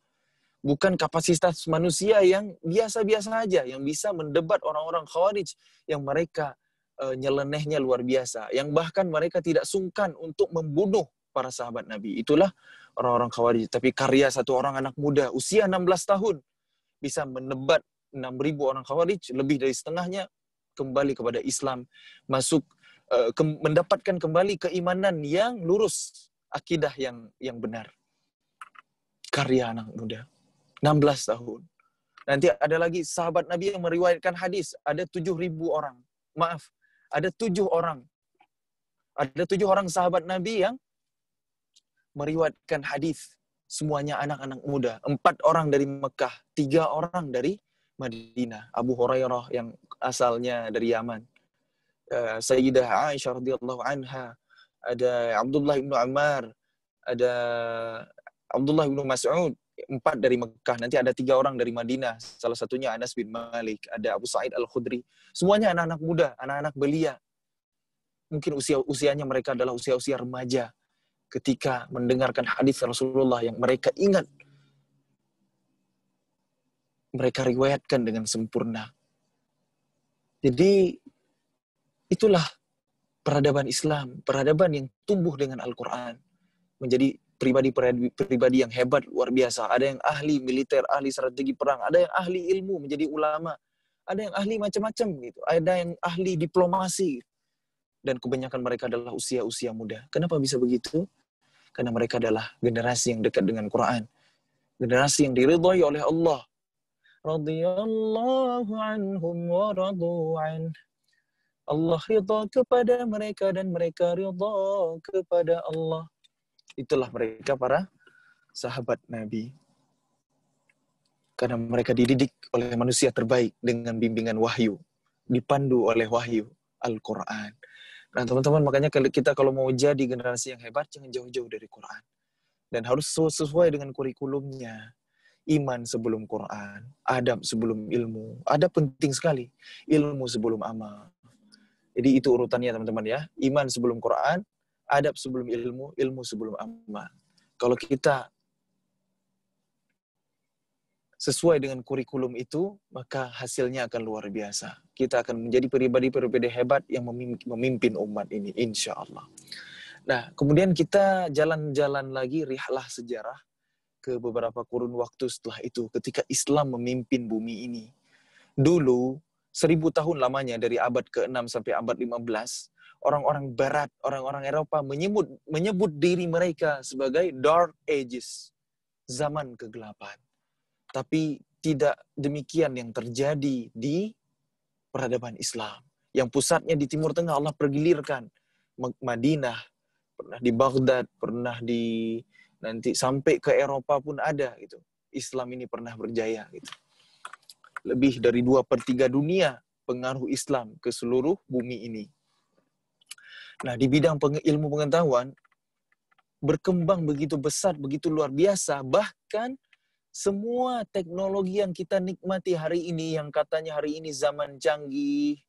Bukan kapasitas manusia yang biasa-biasa aja, yang bisa mendebat orang-orang Khawarij, yang mereka nyelenehnya luar biasa, yang bahkan mereka tidak sungkan untuk membunuh para sahabat Nabi. Itulah orang-orang Khawarij. Tapi karya satu orang anak muda, usia 16 tahun, bisa menebat 6.000 orang Khawarij, lebih dari setengahnya kembali kepada Islam, masuk mendapatkan kembali keimanan yang lurus, akidah yang benar. Karya anak muda, 16 tahun. Nanti ada lagi sahabat Nabi yang meriwayatkan hadis, ada 7.000 orang. Maaf, ada 7 orang. Ada 7 orang sahabat Nabi yang meriwayatkan hadis. Semuanya anak-anak muda. 4 orang dari Mekah, 3 orang dari Madinah. Abu Hurairah yang asalnya dari Yaman. Sayyidah Aisyah radhiyallahu anha. Ada Abdullah bin Ammar. Ada Abdullah bin Mas'ud. 4 dari Mekah. Nanti ada 3 orang dari Madinah. Salah satunya Anas bin Malik. Ada Abu Sa'id Al-Khudri. Semuanya anak-anak muda, anak-anak belia. Mungkin usianya mereka adalah usia-usia remaja. Ketika mendengarkan hadis Rasulullah yang mereka ingat. Mereka riwayatkan dengan sempurna. Jadi, itulah peradaban Islam. Peradaban yang tumbuh dengan Al-Quran. Menjadi pribadi yang hebat, luar biasa. Ada yang ahli militer, ahli strategi perang. Ada yang ahli ilmu, menjadi ulama. Ada yang ahli macam-macam gitu. Ada yang ahli diplomasi. Dan kebanyakan mereka adalah usia-usia muda. Kenapa bisa begitu? Karena mereka adalah generasi yang dekat dengan Quran. Generasi yang diridhai oleh Allah. Radhiyallahu anhum wa radu an. Allah ridha kepada mereka dan mereka ridha kepada Allah. Itulah mereka para sahabat Nabi. Karena mereka dididik oleh manusia terbaik dengan bimbingan wahyu. Dipandu oleh wahyu Al-Quran. Nah teman-teman, makanya kita kalau mau jadi generasi yang hebat, jangan jauh-jauh dari Quran. Dan harus sesuai dengan kurikulumnya. Iman sebelum Quran, adab sebelum ilmu. Adab penting sekali, ilmu sebelum amal. Jadi itu urutannya teman-teman ya. Iman sebelum Quran, adab sebelum ilmu, ilmu sebelum amal. Kalau kita sesuai dengan kurikulum itu, maka hasilnya akan luar biasa. Kita akan menjadi pribadi-pribadi hebat yang memimpin umat ini, insya Allah. Nah, kemudian kita jalan-jalan lagi rihlah sejarah ke beberapa kurun waktu setelah itu, ketika Islam memimpin bumi ini. Dulu, 1000 tahun lamanya, dari abad ke-6 sampai abad 15, orang-orang Barat, orang-orang Eropa menyebut diri mereka sebagai Dark Ages, zaman kegelapan. Tapi tidak demikian yang terjadi di peradaban Islam. Yang pusatnya di Timur Tengah, Allah pergilirkan. Madinah, pernah di Baghdad, pernah di nanti sampai ke Eropa pun ada gitu. Islam ini pernah berjaya. Gitu. Lebih dari 2/3 dunia pengaruh Islam ke seluruh bumi ini. Nah, di bidang ilmu pengetahuan, berkembang begitu besar, begitu luar biasa, bahkan semua teknologi yang kita nikmati hari ini, yang katanya hari ini zaman canggih,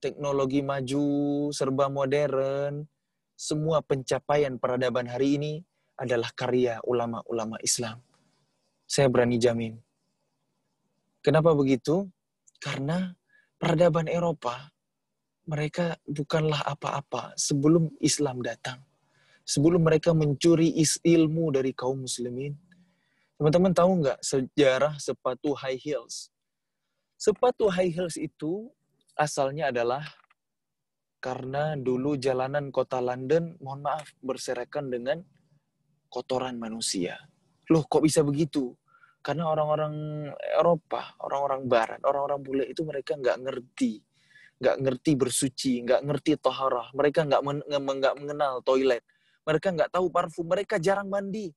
teknologi maju, serba modern, semua pencapaian peradaban hari ini adalah karya ulama-ulama Islam. Saya berani jamin. Kenapa begitu? Karena peradaban Eropa, mereka bukanlah apa-apa sebelum Islam datang. Sebelum mereka mencuri ilmu dari kaum muslimin. Teman-teman tahu nggak sejarah sepatu high heels? Sepatu high heels itu asalnya adalah karena dulu jalanan kota London, mohon maaf, berserakan dengan kotoran manusia. Loh, kok bisa begitu? Karena orang-orang Eropa, orang-orang Barat, orang-orang bule itu mereka nggak ngerti bersuci, nggak ngerti taharah, mereka nggak mengenal toilet, mereka nggak tahu parfum, mereka jarang mandi.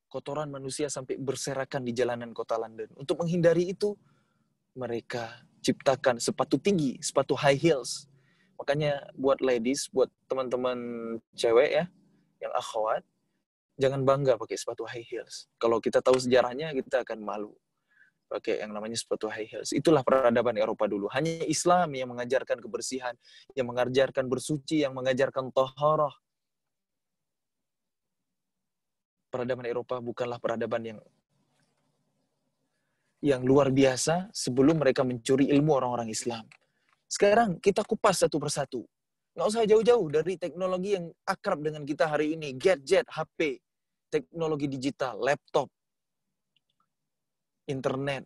Kotoran manusia sampai berserakan di jalanan kota London. Untuk menghindari itu, mereka ciptakan sepatu tinggi, sepatu high heels. Makanya buat ladies, buat teman-teman cewek ya, yang akhwat, jangan bangga pakai sepatu high heels. Kalau kita tahu sejarahnya, kita akan malu pakai yang namanya sepatu high heels. Itulah peradaban Eropa dulu. Hanya Islam yang mengajarkan kebersihan, yang mengajarkan bersuci, yang mengajarkan taharah. Peradaban Eropa bukanlah peradaban yang luar biasa sebelum mereka mencuri ilmu orang-orang Islam. Sekarang kita kupas satu persatu. Nggak usah jauh-jauh dari teknologi yang akrab dengan kita hari ini. Gadget, HP, teknologi digital, laptop, internet,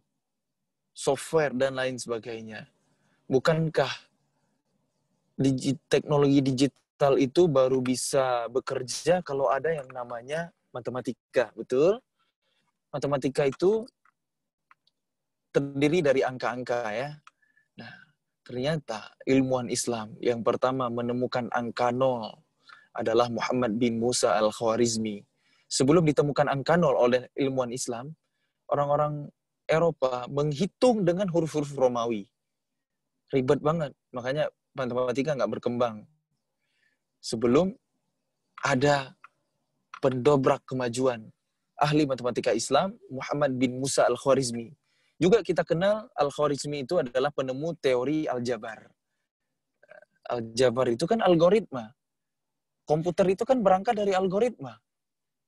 software, dan lain sebagainya. Bukankah teknologi digital itu baru bisa bekerja kalau ada yang namanya matematika, betul? Matematika itu terdiri dari angka-angka ya. Nah, ternyata ilmuwan Islam yang pertama menemukan angka 0 adalah Muhammad bin Musa al-Khwarizmi. Sebelum ditemukan angka 0 oleh ilmuwan Islam, orang-orang Eropa menghitung dengan huruf-huruf Romawi. Ribet banget, makanya matematika nggak berkembang. Sebelum ada pendobrak kemajuan ahli matematika Islam, Muhammad bin Musa al-Khwarizmi. Juga kita kenal Al-Khwarizmi itu adalah penemu teori aljabar. Aljabar itu kan algoritma. Komputer itu kan berangkat dari algoritma.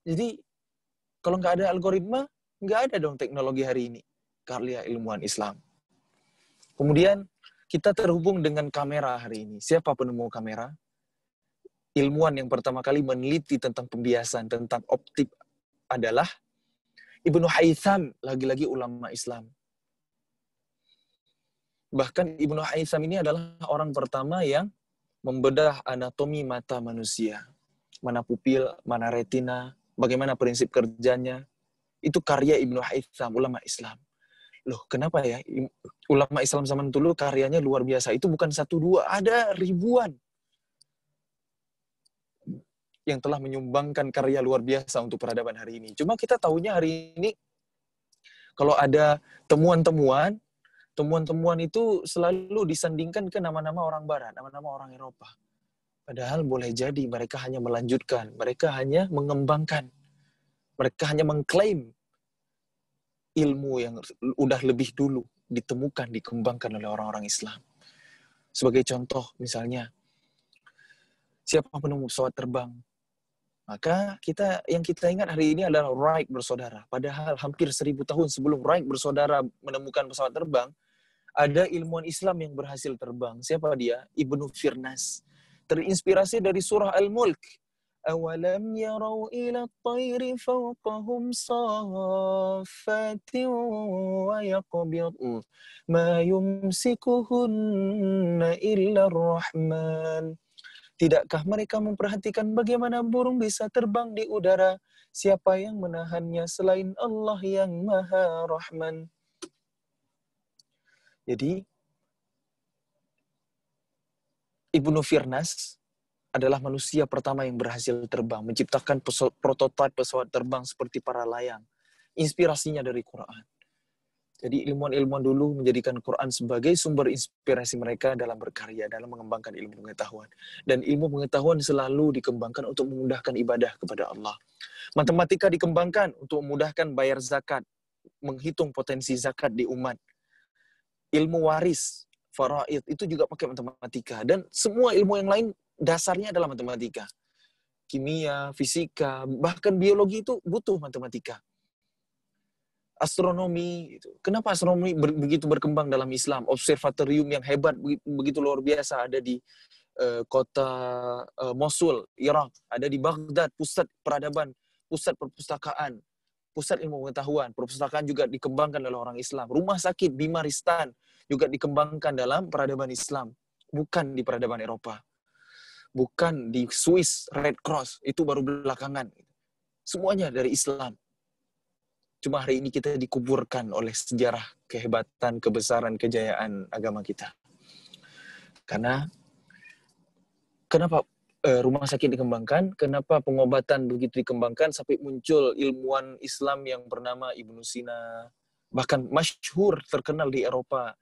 Jadi, kalau nggak ada algoritma, nggak ada dong teknologi hari ini. Karya ilmuwan Islam. Kemudian, kita terhubung dengan kamera hari ini. Siapa penemu kamera? Ilmuwan yang pertama kali meneliti tentang pembiasan, tentang optik adalah Ibnu Haytham, lagi-lagi ulama Islam. Bahkan Ibnu Haytham ini adalah orang pertama yang membedah anatomi mata manusia. Mana pupil, mana retina, bagaimana prinsip kerjanya. Itu karya Ibnu Haytham, ulama Islam. Loh, kenapa ya? Ulama Islam zaman dulu karyanya luar biasa. Itu bukan 1-2, ada ribuan yang telah menyumbangkan karya luar biasa untuk peradaban hari ini. Cuma kita tahunya hari ini, kalau ada temuan-temuan itu selalu disandingkan ke nama-nama orang Barat, nama-nama orang Eropa. Padahal boleh jadi mereka hanya melanjutkan, mereka hanya mengembangkan, mereka hanya mengklaim ilmu yang udah lebih dulu ditemukan, dikembangkan oleh orang-orang Islam. Sebagai contoh, misalnya, siapa penemu pesawat terbang? Maka yang kita ingat hari ini adalah Wright bersaudara. Padahal hampir 1000 tahun sebelum Wright bersaudara menemukan pesawat terbang, ada ilmuwan Islam yang berhasil terbang. Siapa dia? Ibnu Firnas. Terinspirasi dari surah Al-Mulk. Awalam yarau ila at-tayri fawqahum saffatin wa yaqbidun ma yumsikuhunna illa ar-Rahman. Tidakkah mereka memperhatikan bagaimana burung bisa terbang di udara? Siapa yang menahannya selain Allah yang Maha Rahman? Jadi, Ibnu Firnas adalah manusia pertama yang berhasil terbang, menciptakan prototipe pesawat terbang seperti para layang. Inspirasinya dari Quran. Jadi ilmuwan-ilmuwan dulu menjadikan Quran sebagai sumber inspirasi mereka dalam berkarya, dalam mengembangkan ilmu pengetahuan. Dan ilmu pengetahuan selalu dikembangkan untuk memudahkan ibadah kepada Allah. Matematika dikembangkan untuk memudahkan bayar zakat, menghitung potensi zakat di umat. Ilmu waris, faraid, itu juga pakai matematika. Dan semua ilmu yang lain dasarnya adalah matematika. Kimia, fisika, bahkan biologi itu butuh matematika. Astronomi, kenapa astronomi begitu berkembang dalam Islam? Observatorium yang hebat, begitu luar biasa ada di kota Mosul, Irak, ada di Baghdad, pusat peradaban, pusat perpustakaan, pusat ilmu pengetahuan. Perpustakaan juga dikembangkan oleh orang Islam. Rumah sakit Bimaristan juga dikembangkan dalam peradaban Islam, bukan di peradaban Eropa. Bukan di Swiss Red Cross, itu baru belakangan. Semuanya dari Islam. Cuma hari ini kita dikuburkan oleh sejarah kehebatan, kebesaran, kejayaan agama kita. Karena kenapa rumah sakit dikembangkan, kenapa pengobatan begitu dikembangkan, sampai muncul ilmuwan Islam yang bernama Ibnu Sina, bahkan masyhur terkenal di Eropa,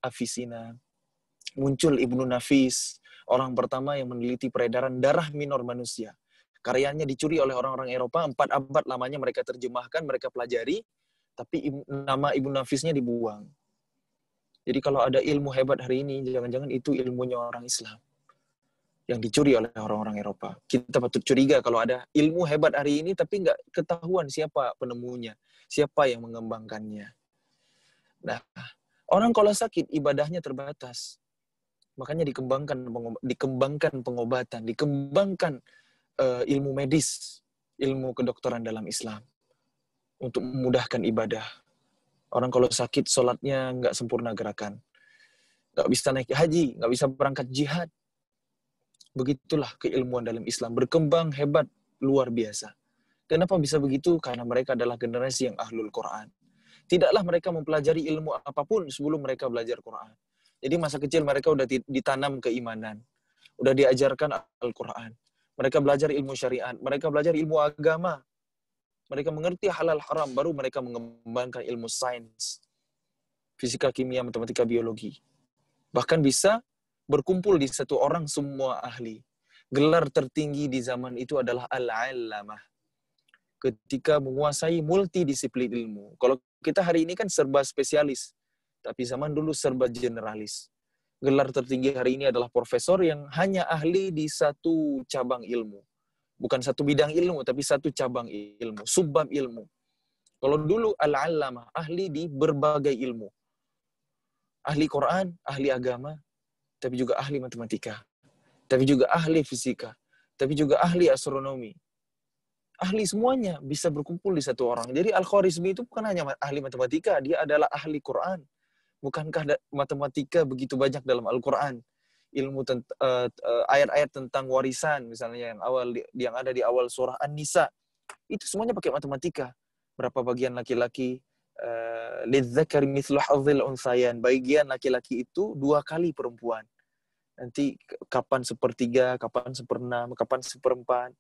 Avicenna. Muncul Ibnu Nafis, orang pertama yang meneliti peredaran darah minor manusia. Karyanya dicuri oleh orang-orang Eropa, 4 abad lamanya mereka terjemahkan, mereka pelajari, tapi nama Ibnu Nafisnya dibuang. Jadi kalau ada ilmu hebat hari ini, jangan-jangan itu ilmunya orang Islam yang dicuri oleh orang-orang Eropa. Kita patut curiga kalau ada ilmu hebat hari ini, tapi nggak ketahuan siapa penemunya, siapa yang mengembangkannya. Nah, orang kalau sakit, ibadahnya terbatas. Makanya dikembangkan pengobatan, dikembangkan ilmu medis, ilmu kedokteran dalam Islam untuk memudahkan ibadah. Orang kalau sakit, sholatnya nggak sempurna gerakan, nggak bisa naik haji, nggak bisa berangkat jihad. Begitulah keilmuan dalam Islam, berkembang hebat, luar biasa. Kenapa bisa begitu? Karena mereka adalah generasi yang ahlul Quran. Tidaklah mereka mempelajari ilmu apapun sebelum mereka belajar Quran. Jadi masa kecil mereka udah ditanam keimanan, udah diajarkan Al-Quran. Mereka belajar ilmu syariat, mereka belajar ilmu agama. Mereka mengerti halal haram, baru mereka mengembangkan ilmu sains, fisika, kimia, matematika, biologi. Bahkan bisa berkumpul di satu orang semua ahli. Gelar tertinggi di zaman itu adalah al-allamah. Ketika menguasai multidisiplin ilmu. Kalau kita hari ini kan serba spesialis, tapi zaman dulu serba generalis. Gelar tertinggi hari ini adalah profesor yang hanya ahli di satu cabang ilmu. Bukan satu bidang ilmu, tapi satu cabang ilmu, subbab ilmu. Kalau dulu al-allamah, ahli di berbagai ilmu. Ahli Quran, ahli agama, tapi juga ahli matematika, tapi juga ahli fisika, tapi juga ahli astronomi. Ahli semuanya bisa berkumpul di satu orang. Jadi Al-Khwarizmi itu bukan hanya ahli matematika, dia adalah ahli Quran. Bukankah matematika begitu banyak dalam Al-Quran? Ilmu ayat-ayat tentang warisan, misalnya yang ada di awal surah An-Nisa, itu semuanya pakai matematika. Berapa bagian laki-laki? Lidzakari mithlu hadzil unsayan. Bagian laki-laki itu 2 kali perempuan. Nanti kapan 1/3, kapan 1/6, kapan 1/4,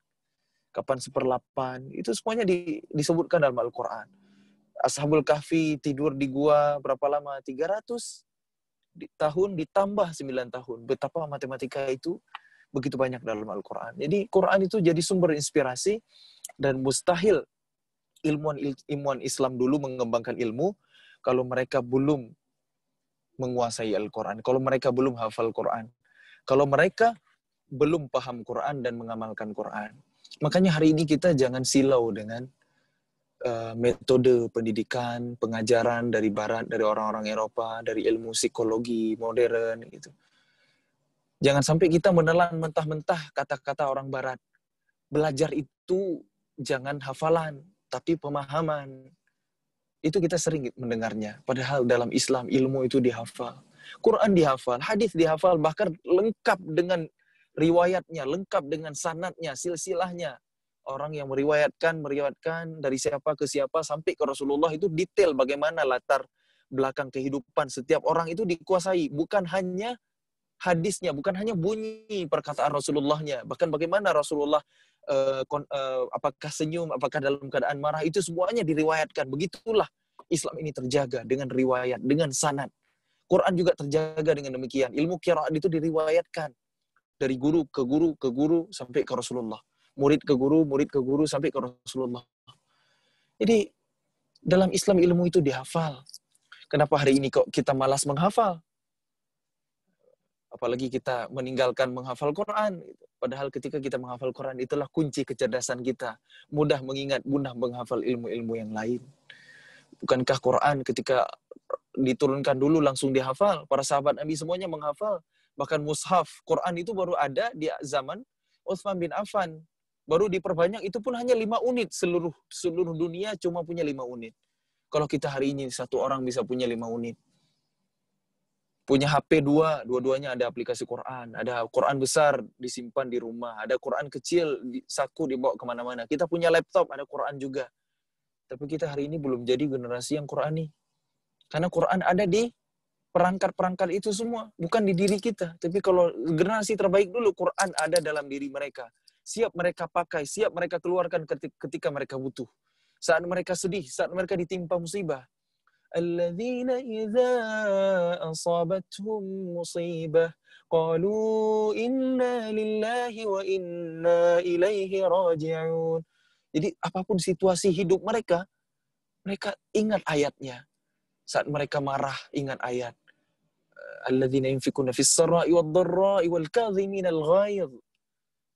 kapan 1/8. Itu semuanya disebutkan dalam Al-Quran. Ashabul Kahfi tidur di gua berapa lama? 300 tahun ditambah 9 tahun. Betapa matematika itu begitu banyak dalam Al-Quran. Jadi Quran itu jadi sumber inspirasi, dan mustahil ilmuwan Islam dulu mengembangkan ilmu kalau mereka belum menguasai Al-Quran, kalau mereka belum hafal Quran, kalau mereka belum paham Quran dan mengamalkan Quran. Makanya hari ini kita jangan silau dengan metode pendidikan, pengajaran dari Barat, dari orang-orang Eropa, dari ilmu psikologi modern gitu. Jangan sampai kita menelan mentah-mentah kata-kata orang Barat. Belajar itu jangan hafalan, tapi pemahaman. Itu kita sering mendengarnya. Padahal dalam Islam ilmu itu dihafal. Quran dihafal, hadis dihafal, bahkan lengkap dengan riwayatnya, lengkap dengan sanadnya, silsilahnya. Orang yang meriwayatkan dari siapa ke siapa sampai ke Rasulullah itu detail bagaimana latar belakang kehidupan setiap orang itu dikuasai. Bukan hanya hadisnya, bukan hanya bunyi perkataan Rasulullahnya, bahkan bagaimana Rasulullah apakah senyum, apakah dalam keadaan marah, itu semuanya diriwayatkan. Begitulah Islam ini terjaga dengan riwayat, dengan sanad. Quran juga terjaga dengan demikian. Ilmu qiraat itu diriwayatkan dari guru ke guru ke guru sampai ke Rasulullah. Murid ke guru sampai ke Rasulullah. Jadi dalam Islam ilmu itu dihafal. Kenapa hari ini kok kita malas menghafal? Apalagi kita meninggalkan menghafal Quran. Padahal ketika kita menghafal Quran, itulah kunci kecerdasan kita. Mudah mengingat, mudah menghafal ilmu-ilmu yang lain. Bukankah Quran ketika diturunkan dulu langsung dihafal? Para sahabat Nabi semuanya menghafal. Bahkan mushaf Quran itu baru ada di zaman Utsman bin Affan. Baru diperbanyak, itu pun hanya 5 unit. Seluruh dunia cuma punya 5 unit. Kalau kita hari ini, satu orang bisa punya 5 unit. Punya HP dua-duanya ada aplikasi Quran. Ada Quran besar disimpan di rumah. Ada Quran kecil, saku dibawa kemana-mana. Kita punya laptop, ada Quran juga. Tapi kita hari ini belum jadi generasi yang Qurani. Karena Quran ada di perangkat-perangkat itu semua. Bukan di diri kita. Tapi kalau generasi terbaik dulu, Quran ada dalam diri mereka. Siap mereka pakai, siap mereka keluarkan ketika mereka butuh. Saat mereka sedih, saat mereka ditimpa musibah. الذين إذا أصابتهم مصيبة قالوا إنا لله وإنا إليه راجعون. Jadi apapun situasi hidup mereka, mereka ingat ayatnya. Saat mereka marah, ingat ayat. الذين ينفقون في السراء والضراء والكاظمين الغيظ.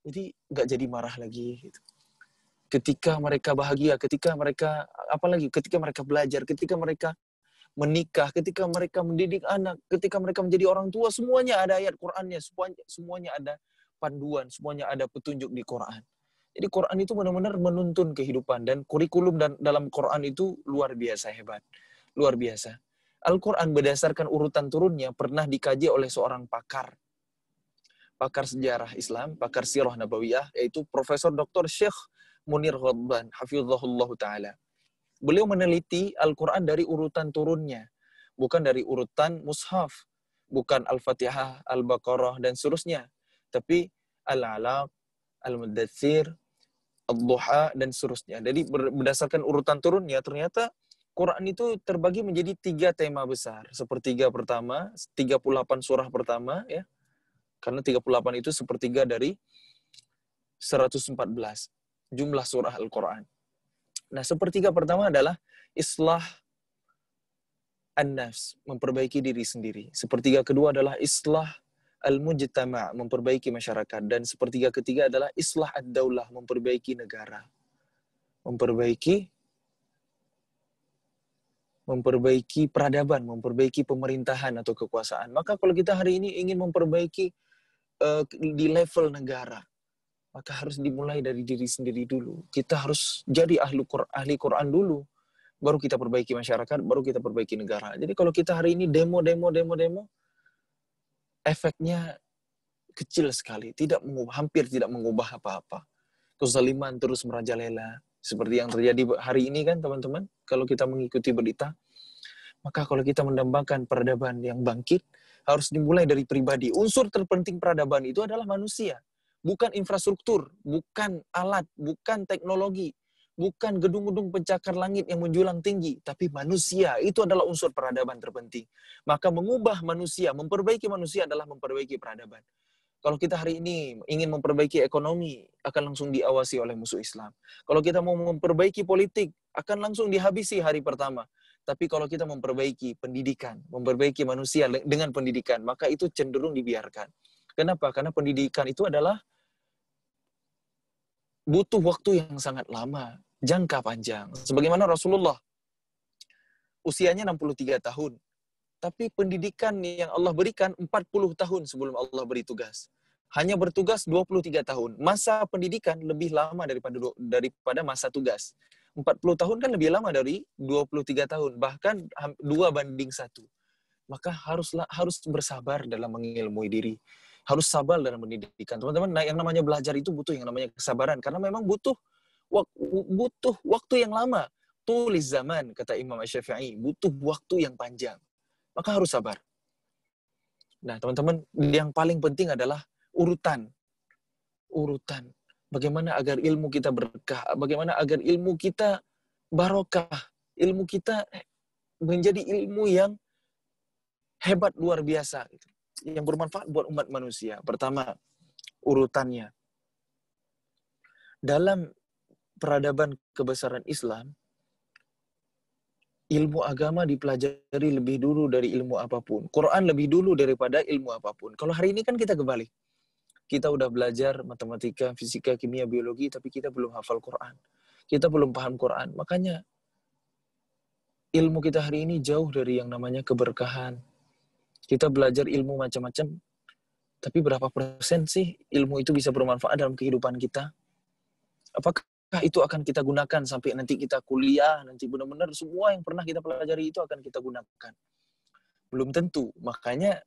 Jadi enggak jadi marah lagi gitu. Ketika mereka bahagia, ketika mereka belajar, ketika mereka menikah, ketika mereka mendidik anak, ketika mereka menjadi orang tua, semuanya ada ayat Qur'annya, semuanya ada panduan, semuanya ada petunjuk di Qur'an. Jadi Qur'an itu benar-benar menuntun kehidupan, dan kurikulum dalam Qur'an itu luar biasa hebat. Luar biasa. Al-Qur'an berdasarkan urutan turunnya pernah dikaji oleh seorang pakar sejarah Islam, pakar sirah nabawiyah, yaitu Profesor Dr. Syekh Munir Ghadban, hafizahullah ta'ala. Beliau meneliti Al-Quran dari urutan turunnya. Bukan dari urutan mushaf. Bukan Al-Fatihah, Al-Baqarah, dan seterusnya. Tapi Al-Alaq, Al-Muddathir, Al-Duha, dan seterusnya. Jadi berdasarkan urutan turunnya, ternyata Quran itu terbagi menjadi 3 tema besar. Sepertiga pertama, 38 surah pertama, ya. Karena 38 itu sepertiga dari 114 jumlah surah Al-Quran. Nah, sepertiga pertama adalah islah an-nafs, memperbaiki diri sendiri. Sepertiga kedua adalah islah al-mujtama', memperbaiki masyarakat. Dan sepertiga ketiga adalah islah ad-daulah, memperbaiki negara. Memperbaiki peradaban, memperbaiki pemerintahan atau kekuasaan. Maka kalau kita hari ini ingin memperbaiki di level negara, maka harus dimulai dari diri sendiri dulu. Kita harus jadi ahli Quran dulu. Baru kita perbaiki masyarakat, baru kita perbaiki negara. Jadi kalau kita hari ini demo, efeknya kecil sekali. Hampir tidak mengubah apa-apa. Kezaliman terus merajalela. Seperti yang terjadi hari ini kan teman-teman. Kalau kita mengikuti berita. Maka kalau kita mendambakan peradaban yang bangkit, harus dimulai dari pribadi. Unsur terpenting peradaban itu adalah manusia. Bukan infrastruktur, bukan alat, bukan teknologi, bukan gedung-gedung pencakar langit yang menjulang tinggi, tapi manusia. Itu adalah unsur peradaban terpenting. Maka mengubah manusia, memperbaiki manusia adalah memperbaiki peradaban. Kalau kita hari ini ingin memperbaiki ekonomi, akan langsung diawasi oleh musuh Islam. Kalau kita mau memperbaiki politik, akan langsung dihabisi hari pertama. Tapi kalau kita memperbaiki pendidikan, memperbaiki manusia dengan pendidikan, maka itu cenderung dibiarkan. Kenapa? Karena pendidikan itu adalah butuh waktu yang sangat lama, jangka panjang. Sebagaimana Rasulullah, usianya 63 tahun. Tapi pendidikan yang Allah berikan 40 tahun sebelum Allah beri tugas. Hanya bertugas 23 tahun. Masa pendidikan lebih lama daripada masa tugas. 40 tahun kan lebih lama dari 23 tahun. Bahkan 2:1. Maka harus bersabar dalam mengilmui diri. Harus sabar dalam pendidikan. Teman-teman, yang namanya belajar itu butuh yang namanya kesabaran. Karena memang butuh waktu yang lama. Tulis zaman, kata Imam Asy-Syafi'i. Butuh waktu yang panjang. Maka harus sabar. Nah, teman-teman, yang paling penting adalah urutan. Bagaimana agar ilmu kita berkah, bagaimana agar ilmu kita barokah, ilmu kita menjadi ilmu yang hebat luar biasa, yang bermanfaat buat umat manusia. Pertama, urutannya. Dalam peradaban kebesaran Islam, ilmu agama dipelajari lebih dulu dari ilmu apapun. Quran lebih dulu daripada ilmu apapun. Kalau hari ini kan kita kebalik. Kita udah belajar matematika, fisika, kimia, biologi, tapi kita belum hafal Quran. Kita belum paham Quran. Makanya ilmu kita hari ini jauh dari yang namanya keberkahan. Kita belajar ilmu macam-macam, tapi berapa persen sih ilmu itu bisa bermanfaat dalam kehidupan kita? Apakah itu akan kita gunakan sampai nanti kita kuliah, nanti benar-benar semua yang pernah kita pelajari itu akan kita gunakan? Belum tentu. Makanya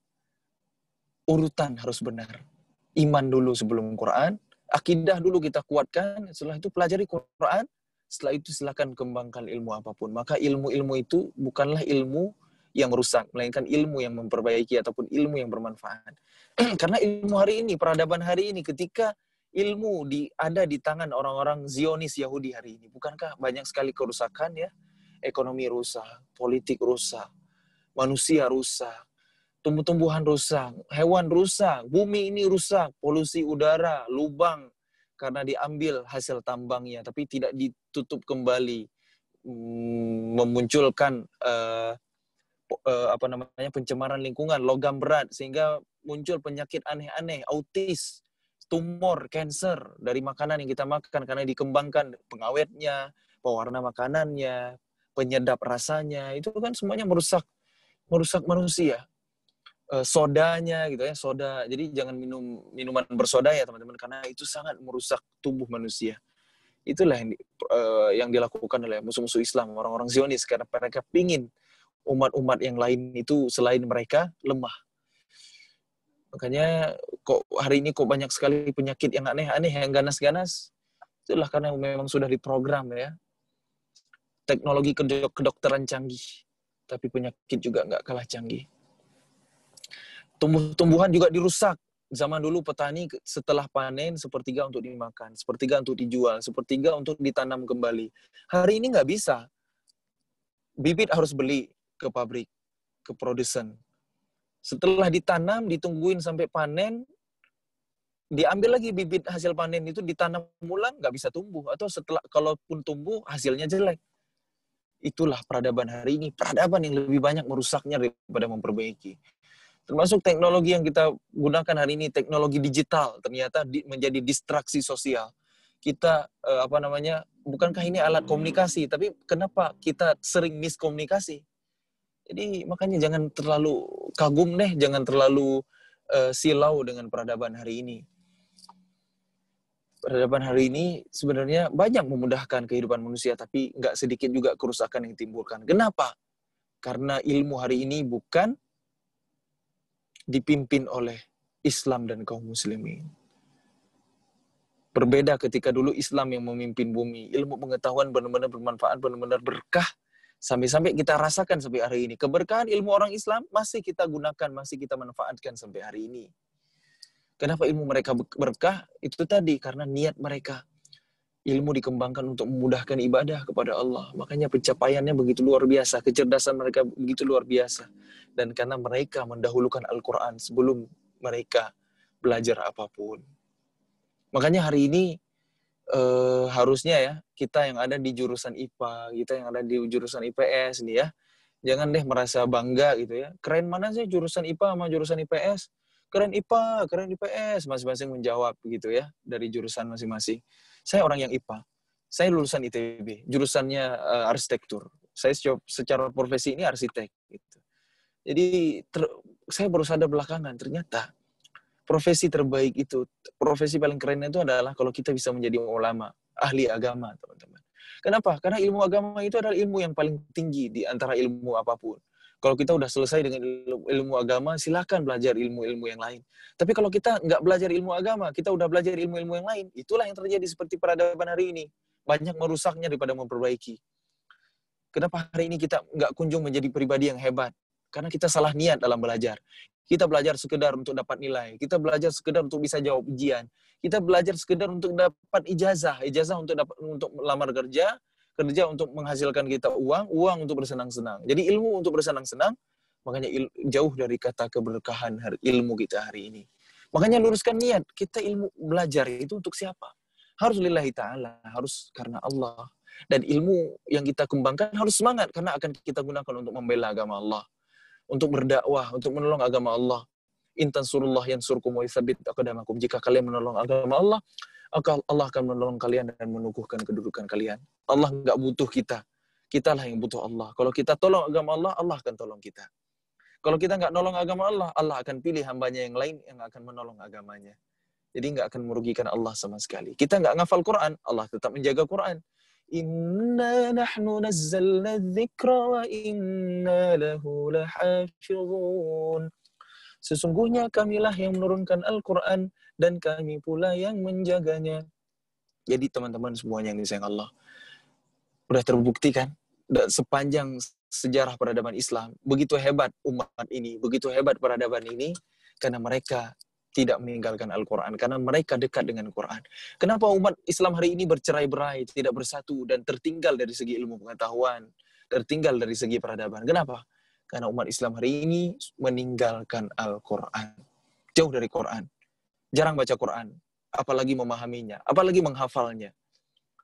urutan harus benar. Iman dulu sebelum Quran, akidah dulu kita kuatkan, setelah itu pelajari Quran, setelah itu silakan kembangkan ilmu apapun. Maka ilmu-ilmu itu bukanlah ilmu yang merusak, melainkan ilmu yang memperbaiki ataupun ilmu yang bermanfaat. Karena ilmu hari ini, peradaban hari ini, ketika ilmu ada di tangan orang-orang Zionis Yahudi hari ini, bukankah banyak sekali kerusakan ya? Ekonomi rusak, politik rusak, manusia rusak, tumbuh-tumbuhan rusak, hewan rusak, bumi ini rusak, polusi udara, lubang karena diambil hasil tambangnya, tapi tidak ditutup kembali, memunculkan pencemaran lingkungan, logam berat, sehingga muncul penyakit aneh-aneh, autis, tumor, kanker dari makanan yang kita makan karena dikembangkan pengawetnya, pewarna makanannya, penyedap rasanya, itu kan semuanya merusak manusia. Sodanya gitu ya, soda. Jadi jangan minum minuman bersoda ya teman-teman, karena itu sangat merusak tubuh manusia. Itulah yang dilakukan oleh musuh-musuh Islam, orang-orang Zionis, karena mereka pingin umat-umat yang lain itu selain mereka lemah. Makanya kok hari ini kok banyak sekali penyakit yang aneh-aneh, yang ganas-ganas. Itulah karena memang sudah diprogram ya. Teknologi kedokteran canggih, tapi penyakit juga nggak kalah canggih. Tumbuh-tumbuhan juga dirusak. Zaman dulu petani setelah panen, sepertiga untuk dimakan, sepertiga untuk dijual, sepertiga untuk ditanam kembali. Hari ini nggak bisa. Bibit harus beli ke pabrik, ke produsen. Setelah ditanam, ditungguin sampai panen, diambil lagi bibit hasil panen itu, ditanam ulang, nggak bisa tumbuh. Atau setelah, kalaupun tumbuh, hasilnya jelek. Itulah peradaban hari ini. Peradaban yang lebih banyak merusaknya daripada memperbaiki. Termasuk teknologi yang kita gunakan hari ini, teknologi digital, ternyata menjadi distraksi sosial. Kita, bukankah ini alat komunikasi, tapi kenapa kita sering miskomunikasi? Jadi makanya jangan terlalu kagum deh, jangan terlalu silau dengan peradaban hari ini. Peradaban hari ini sebenarnya banyak memudahkan kehidupan manusia, tapi nggak sedikit juga kerusakan yang ditimbulkan. Kenapa? Karena ilmu hari ini bukan dipimpin oleh Islam dan kaum muslimin. Berbeda ketika dulu Islam yang memimpin bumi. Ilmu pengetahuan benar-benar bermanfaat, benar-benar berkah. Sampai-sampai kita rasakan sampai hari ini. Keberkahan ilmu orang Islam masih kita gunakan, masih kita manfaatkan sampai hari ini. Kenapa ilmu mereka berkah? Itu tadi, karena niat mereka. Ilmu dikembangkan untuk memudahkan ibadah kepada Allah. Makanya pencapaiannya begitu luar biasa. Kecerdasan mereka begitu luar biasa. Dan karena mereka mendahulukan Al-Quran sebelum mereka belajar apapun. Makanya hari ini harusnya ya, kita yang ada di jurusan IPA, kita yang ada di jurusan IPS nih ya, jangan deh merasa bangga gitu ya. Keren mana sih jurusan IPA sama jurusan IPS? Keren IPA, keren IPS, masing-masing menjawab gitu ya, dari jurusan masing-masing. Saya orang yang IPA, saya lulusan ITB, jurusannya arsitektur. Saya secara profesi ini arsitek. Gitu. Jadi saya baru sadar belakangan, ternyata profesi terbaik itu, profesi paling keren itu adalah kalau kita bisa menjadi ulama, ahli agama, teman-teman. Kenapa? Karena ilmu agama itu adalah ilmu yang paling tinggi di antara ilmu apapun. Kalau kita udah selesai dengan ilmu agama, silakan belajar ilmu-ilmu yang lain. Tapi kalau kita nggak belajar ilmu agama, kita udah belajar ilmu-ilmu yang lain, itulah yang terjadi seperti peradaban hari ini. Banyak merusaknya daripada memperbaiki. Kenapa hari ini kita nggak kunjung menjadi pribadi yang hebat? Karena kita salah niat dalam belajar. Kita belajar sekedar untuk dapat nilai. Kita belajar sekedar untuk bisa jawab ujian. Kita belajar sekedar untuk dapat ijazah. Ijazah untuk melamar kerja. Kerja untuk menghasilkan kita uang. Uang untuk bersenang-senang. Jadi ilmu untuk bersenang-senang. Makanya jauh dari kata keberkahan ilmu kita hari ini. Makanya luruskan niat. Kita ilmu belajar itu untuk siapa? Harus lillahi ta'ala. Harus karena Allah. Dan ilmu yang kita kembangkan harus semangat. Karena akan kita gunakan untuk membela agama Allah. Untuk berdakwah, untuk menolong agama Allah. In tansurullah yansurkum wa yutsabbit aqdamakum. Jika kalian menolong agama Allah, Allah akan menolong kalian dan menumbuhkan kedudukan kalian. Allah enggak butuh kita. Kitalah yang butuh Allah. Kalau kita tolong agama Allah, Allah akan tolong kita. Kalau kita enggak nolong agama Allah, Allah akan pilih hambanya yang lain yang akan menolong agamanya. Jadi enggak akan merugikan Allah sama sekali. Kita enggak ngafal Quran, Allah tetap menjaga Quran. Inna nahnu nazzalna dzikra wa inna lahu lahafizun. Sesungguhnya kamilah yang menurunkan Al-Quran dan kami pula yang menjaganya. Jadi teman-teman semuanya yang disayang Allah, sudah terbukti kan sepanjang sejarah peradaban Islam, begitu hebat umat ini, begitu hebat peradaban ini karena mereka tidak meninggalkan Al-Quran, karena mereka dekat dengan Quran. Kenapa umat Islam hari ini bercerai-berai, tidak bersatu, dan tertinggal dari segi ilmu pengetahuan, tertinggal dari segi peradaban? Kenapa? Karena umat Islam hari ini meninggalkan Al-Quran. Jauh dari Quran. Jarang baca Quran. Apalagi memahaminya. Apalagi menghafalnya.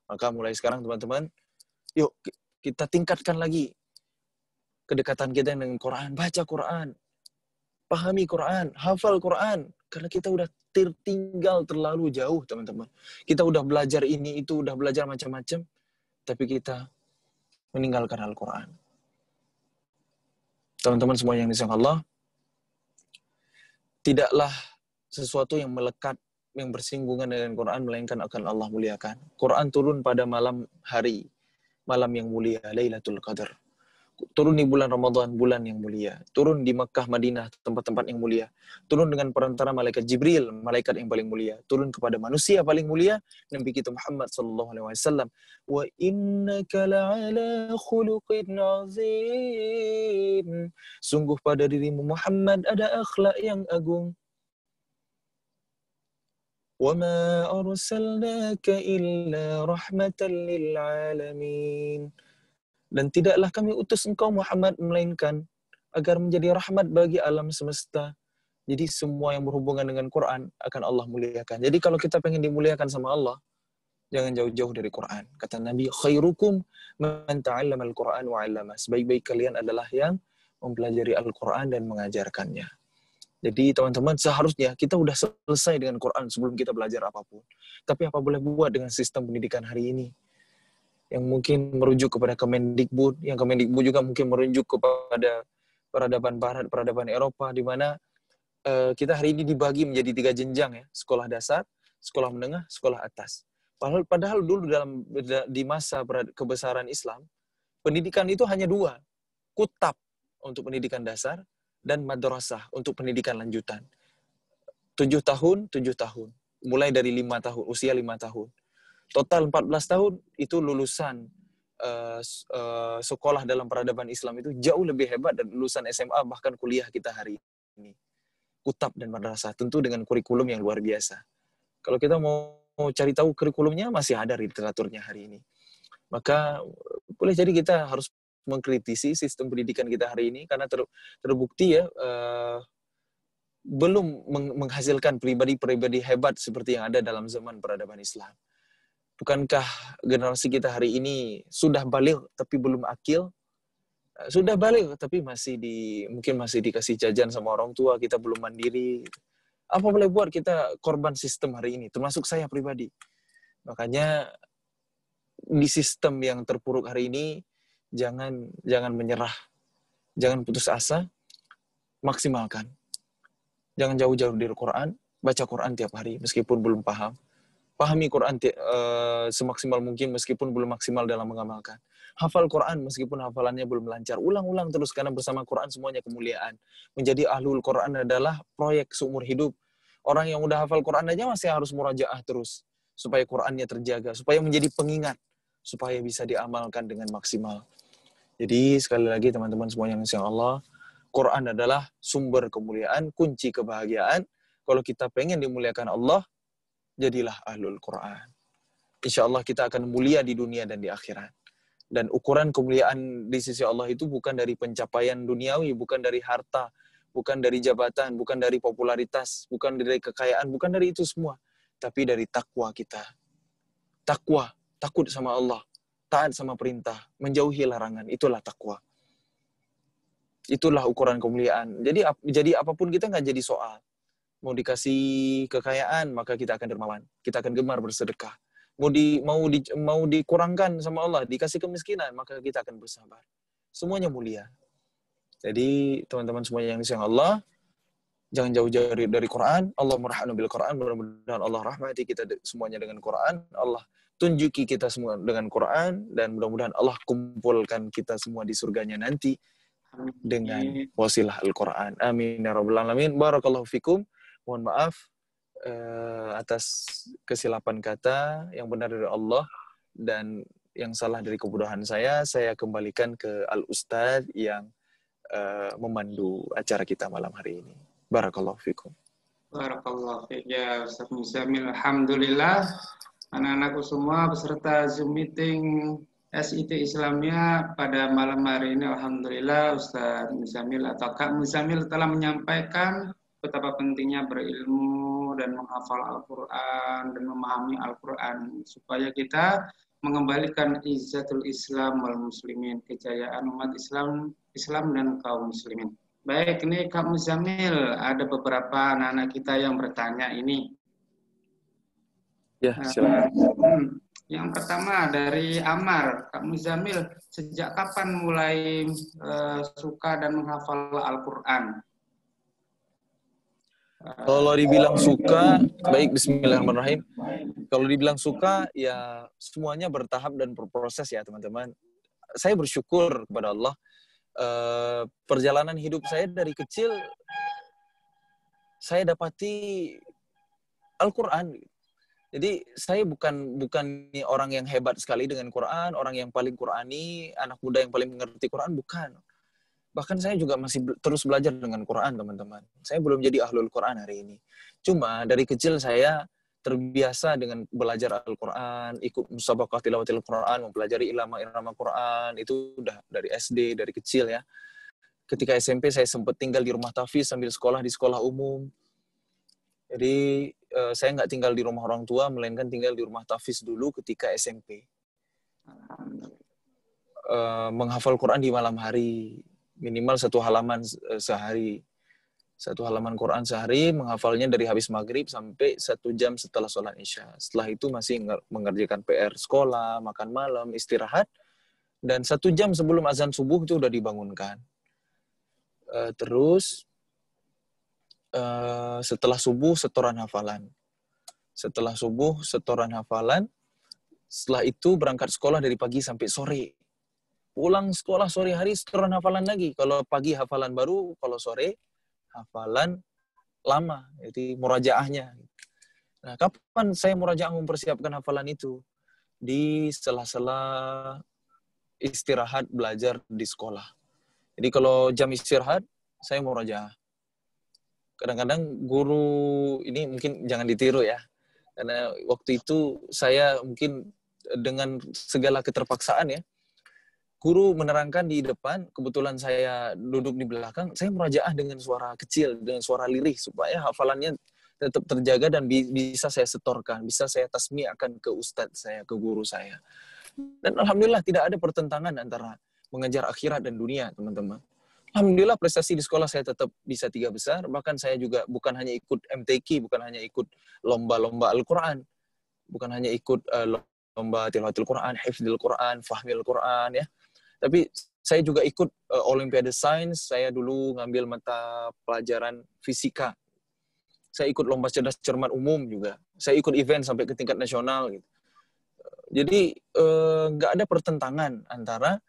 Maka mulai sekarang teman-teman, yuk kita tingkatkan lagi kedekatan kita dengan Quran. Baca Quran. Pahami Quran. Hafal Quran. Karena kita udah tertinggal terlalu jauh, teman-teman. Kita udah belajar ini, itu, udah belajar macam-macam. Tapi kita meninggalkan Al-Quran. Teman-teman semua yang disayang Allah, tidaklah sesuatu yang melekat, yang bersinggungan dengan Quran, melainkan akan Allah muliakan. Quran turun pada malam hari, malam yang mulia, Lailatul Qadar. Turun di bulan Ramadan, bulan yang mulia. Turun di Makkah, Madinah, tempat-tempat yang mulia. Turun dengan perantara malaikat Jibril, malaikat yang paling mulia. Turun kepada manusia paling mulia, Nabi kita Muhammad sallallahu alaihi wasallam. Wa innaka la'ala khuluqin 'azim. Sungguh pada dirimu Muhammad ada akhlak yang agung. Wa ma arsalnaka illa rahmatan lil 'alamin. Dan tidaklah kami utus engkau Muhammad melainkan agar menjadi rahmat bagi alam semesta. Jadi semua yang berhubungan dengan Quran akan Allah muliakan. Jadi kalau kita pengen dimuliakan sama Allah, jangan jauh-jauh dari Quran. Kata Nabi, khairukum man ta'allama al-Quran wa 'allama. Sebaik-baik kalian adalah yang mempelajari Al-Quran dan mengajarkannya. Jadi teman-teman, seharusnya kita udah selesai dengan Quran sebelum kita belajar apapun. Tapi apa boleh buat dengan sistem pendidikan hari ini? Yang mungkin merujuk kepada Kemendikbud, yang Kemendikbud juga mungkin merujuk kepada peradaban Barat, peradaban Eropa, di mana kita hari ini dibagi menjadi 3 jenjang ya, sekolah dasar, sekolah menengah, sekolah atas. Padahal dulu di masa kebesaran Islam, pendidikan itu hanya 2, kutab untuk pendidikan dasar dan madrasah untuk pendidikan lanjutan. 7 tahun, mulai dari 5 tahun, usia 5 tahun. Total 14 tahun itu lulusan sekolah dalam peradaban Islam itu jauh lebih hebat dari lulusan SMA bahkan kuliah kita hari ini. Kutab dan madrasah tentu dengan kurikulum yang luar biasa. Kalau kita mau cari tahu kurikulumnya masih ada literaturnya hari ini. Maka boleh jadi kita harus mengkritisi sistem pendidikan kita hari ini karena terbukti ya belum menghasilkan pribadi-pribadi hebat seperti yang ada dalam zaman peradaban Islam. Bukankah generasi kita hari ini sudah baligh tapi belum akil? Sudah baligh tapi mungkin masih dikasih jajan sama orang tua, kita belum mandiri. Apa boleh buat, kita korban sistem hari ini, termasuk saya pribadi. Makanya di sistem yang terpuruk hari ini jangan menyerah. Jangan putus asa, maksimalkan. Jangan jauh-jauh dari Quran, baca Quran tiap hari meskipun belum paham. Pahami Quran semaksimal mungkin meskipun belum maksimal dalam mengamalkan. Hafal Quran meskipun hafalannya belum lancar. Ulang-ulang terus karena bersama Quran semuanya kemuliaan. Menjadi ahlul Quran adalah proyek seumur hidup. Orang yang udah hafal Quran aja masih harus murajaah terus. Supaya Qurannya terjaga. Supaya menjadi pengingat. Supaya bisa diamalkan dengan maksimal. Jadi sekali lagi teman-teman semuanya yang disayang Allah. Quran adalah sumber kemuliaan, kunci kebahagiaan. Kalau kita pengen dimuliakan Allah, jadilah ahlul Quran. Insya Allah kita akan mulia di dunia dan di akhirat. Dan ukuran kemuliaan di sisi Allah itu bukan dari pencapaian duniawi, bukan dari harta, bukan dari jabatan, bukan dari popularitas, bukan dari kekayaan, bukan dari itu semua. Tapi dari takwa kita. Takwa, takut sama Allah, taat sama perintah, menjauhi larangan. Itulah takwa. Itulah ukuran kemuliaan. Jadi apapun kita nggak jadi soal. Mau dikasih kekayaan, maka kita akan dermawan. Kita akan gemar bersedekah. Mau dikurangkan sama Allah, dikasih kemiskinan, maka kita akan bersabar. Semuanya mulia. Jadi teman-teman semuanya yang disayang Allah, jangan jauh-jauh dari Quran. Allah merahmati bil Quran. Mudah-mudahan Allah rahmati kita semuanya dengan Quran. Allah tunjuki kita semua dengan Quran, dan mudah-mudahan Allah kumpulkan kita semua di surganya nanti dengan wasilah Al-Quran. Amin ya rabbal alamin. Barakallahu fikum. Mohon maaf atas kesilapan kata, yang benar dari Allah dan yang salah dari kebodohan saya kembalikan ke Al-Ustadz yang memandu acara kita malam hari ini. Barakallahu fikum. Barakallahu fiik ya Ustaz Muzamil. Alhamdulillah anak-anakku semua beserta Zoom meeting SIT Islamia pada malam hari ini, alhamdulillah Ustaz Muzamil atau Kak Muzamil telah menyampaikan betapa pentingnya berilmu dan menghafal Al-Quran dan memahami Al-Quran supaya kita mengembalikan izzatul Islam wal muslimin, kejayaan umat Islam dan kaum muslimin. Baik, ini Kak Muzamil, ada beberapa anak-anak kita yang bertanya ini. Ya, silakan. Yang pertama dari Amar, Kak Muzamil, sejak kapan mulai suka dan menghafal Al-Quran? Kalau dibilang suka, baik, bismillahirrahmanirrahim. Kalau dibilang suka, ya semuanya bertahap dan berproses ya teman-teman. Saya bersyukur kepada Allah. Perjalanan hidup saya dari kecil, saya dapati Al-Quran. Jadi saya bukan orang yang hebat sekali dengan Quran, orang yang paling Qurani, anak muda yang paling mengerti Quran, bukan. Bahkan saya juga masih terus belajar dengan Quran, teman-teman. Saya belum jadi ahlul Quran hari ini. Cuma dari kecil saya terbiasa dengan belajar Al-Quran, ikut musabaqah tilawatil Quran, mempelajari irama-irama Quran, itu udah dari SD, dari kecil ya. Ketika SMP saya sempat tinggal di rumah tahfiz sambil sekolah di sekolah umum. Jadi saya nggak tinggal di rumah orang tua, melainkan tinggal di rumah tahfiz dulu ketika SMP. Menghafal Quran di malam hari, minimal 1 halaman sehari. 1 halaman Quran sehari, menghafalnya dari habis maghrib sampai 1 jam setelah sholat isya. Setelah itu masih mengerjakan PR sekolah, makan malam, istirahat. Dan 1 jam sebelum azan subuh itu udah dibangunkan. Terus setelah subuh setoran hafalan. Setelah subuh setoran hafalan. Setelah itu berangkat sekolah dari pagi sampai sore. Pulang sekolah sore hari setoran hafalan lagi. Kalau pagi hafalan baru, kalau sore hafalan lama. Jadi murajaahnya. Nah, kapan saya murajaah mempersiapkan hafalan itu? Di sela-sela istirahat belajar di sekolah. Jadi kalau jam istirahat, saya murajaah. Kadang-kadang guru ini mungkin jangan ditiru ya. Karena waktu itu saya mungkin dengan segala keterpaksaan ya, guru menerangkan di depan, kebetulan saya duduk di belakang, saya murajaah dengan suara kecil, dengan suara lirih, supaya hafalannya tetap terjaga dan bisa saya setorkan, bisa saya tasmi'akan ke ustadz saya, ke guru saya. Dan alhamdulillah tidak ada pertentangan antara mengejar akhirat dan dunia, teman-teman. Alhamdulillah prestasi di sekolah saya tetap bisa 3 besar, bahkan saya juga bukan hanya ikut MTQ, bukan hanya ikut lomba-lomba Al-Quran, bukan hanya ikut lomba tilawatil Quran, hifdzil Quran, fahmil Quran ya. Tapi saya juga ikut Olimpiade Sains, saya dulu ngambil mata pelajaran fisika. Saya ikut lomba cerdas cermat umum juga. Saya ikut event sampai ke tingkat nasional gitu. Jadi nggak ada pertentangan antara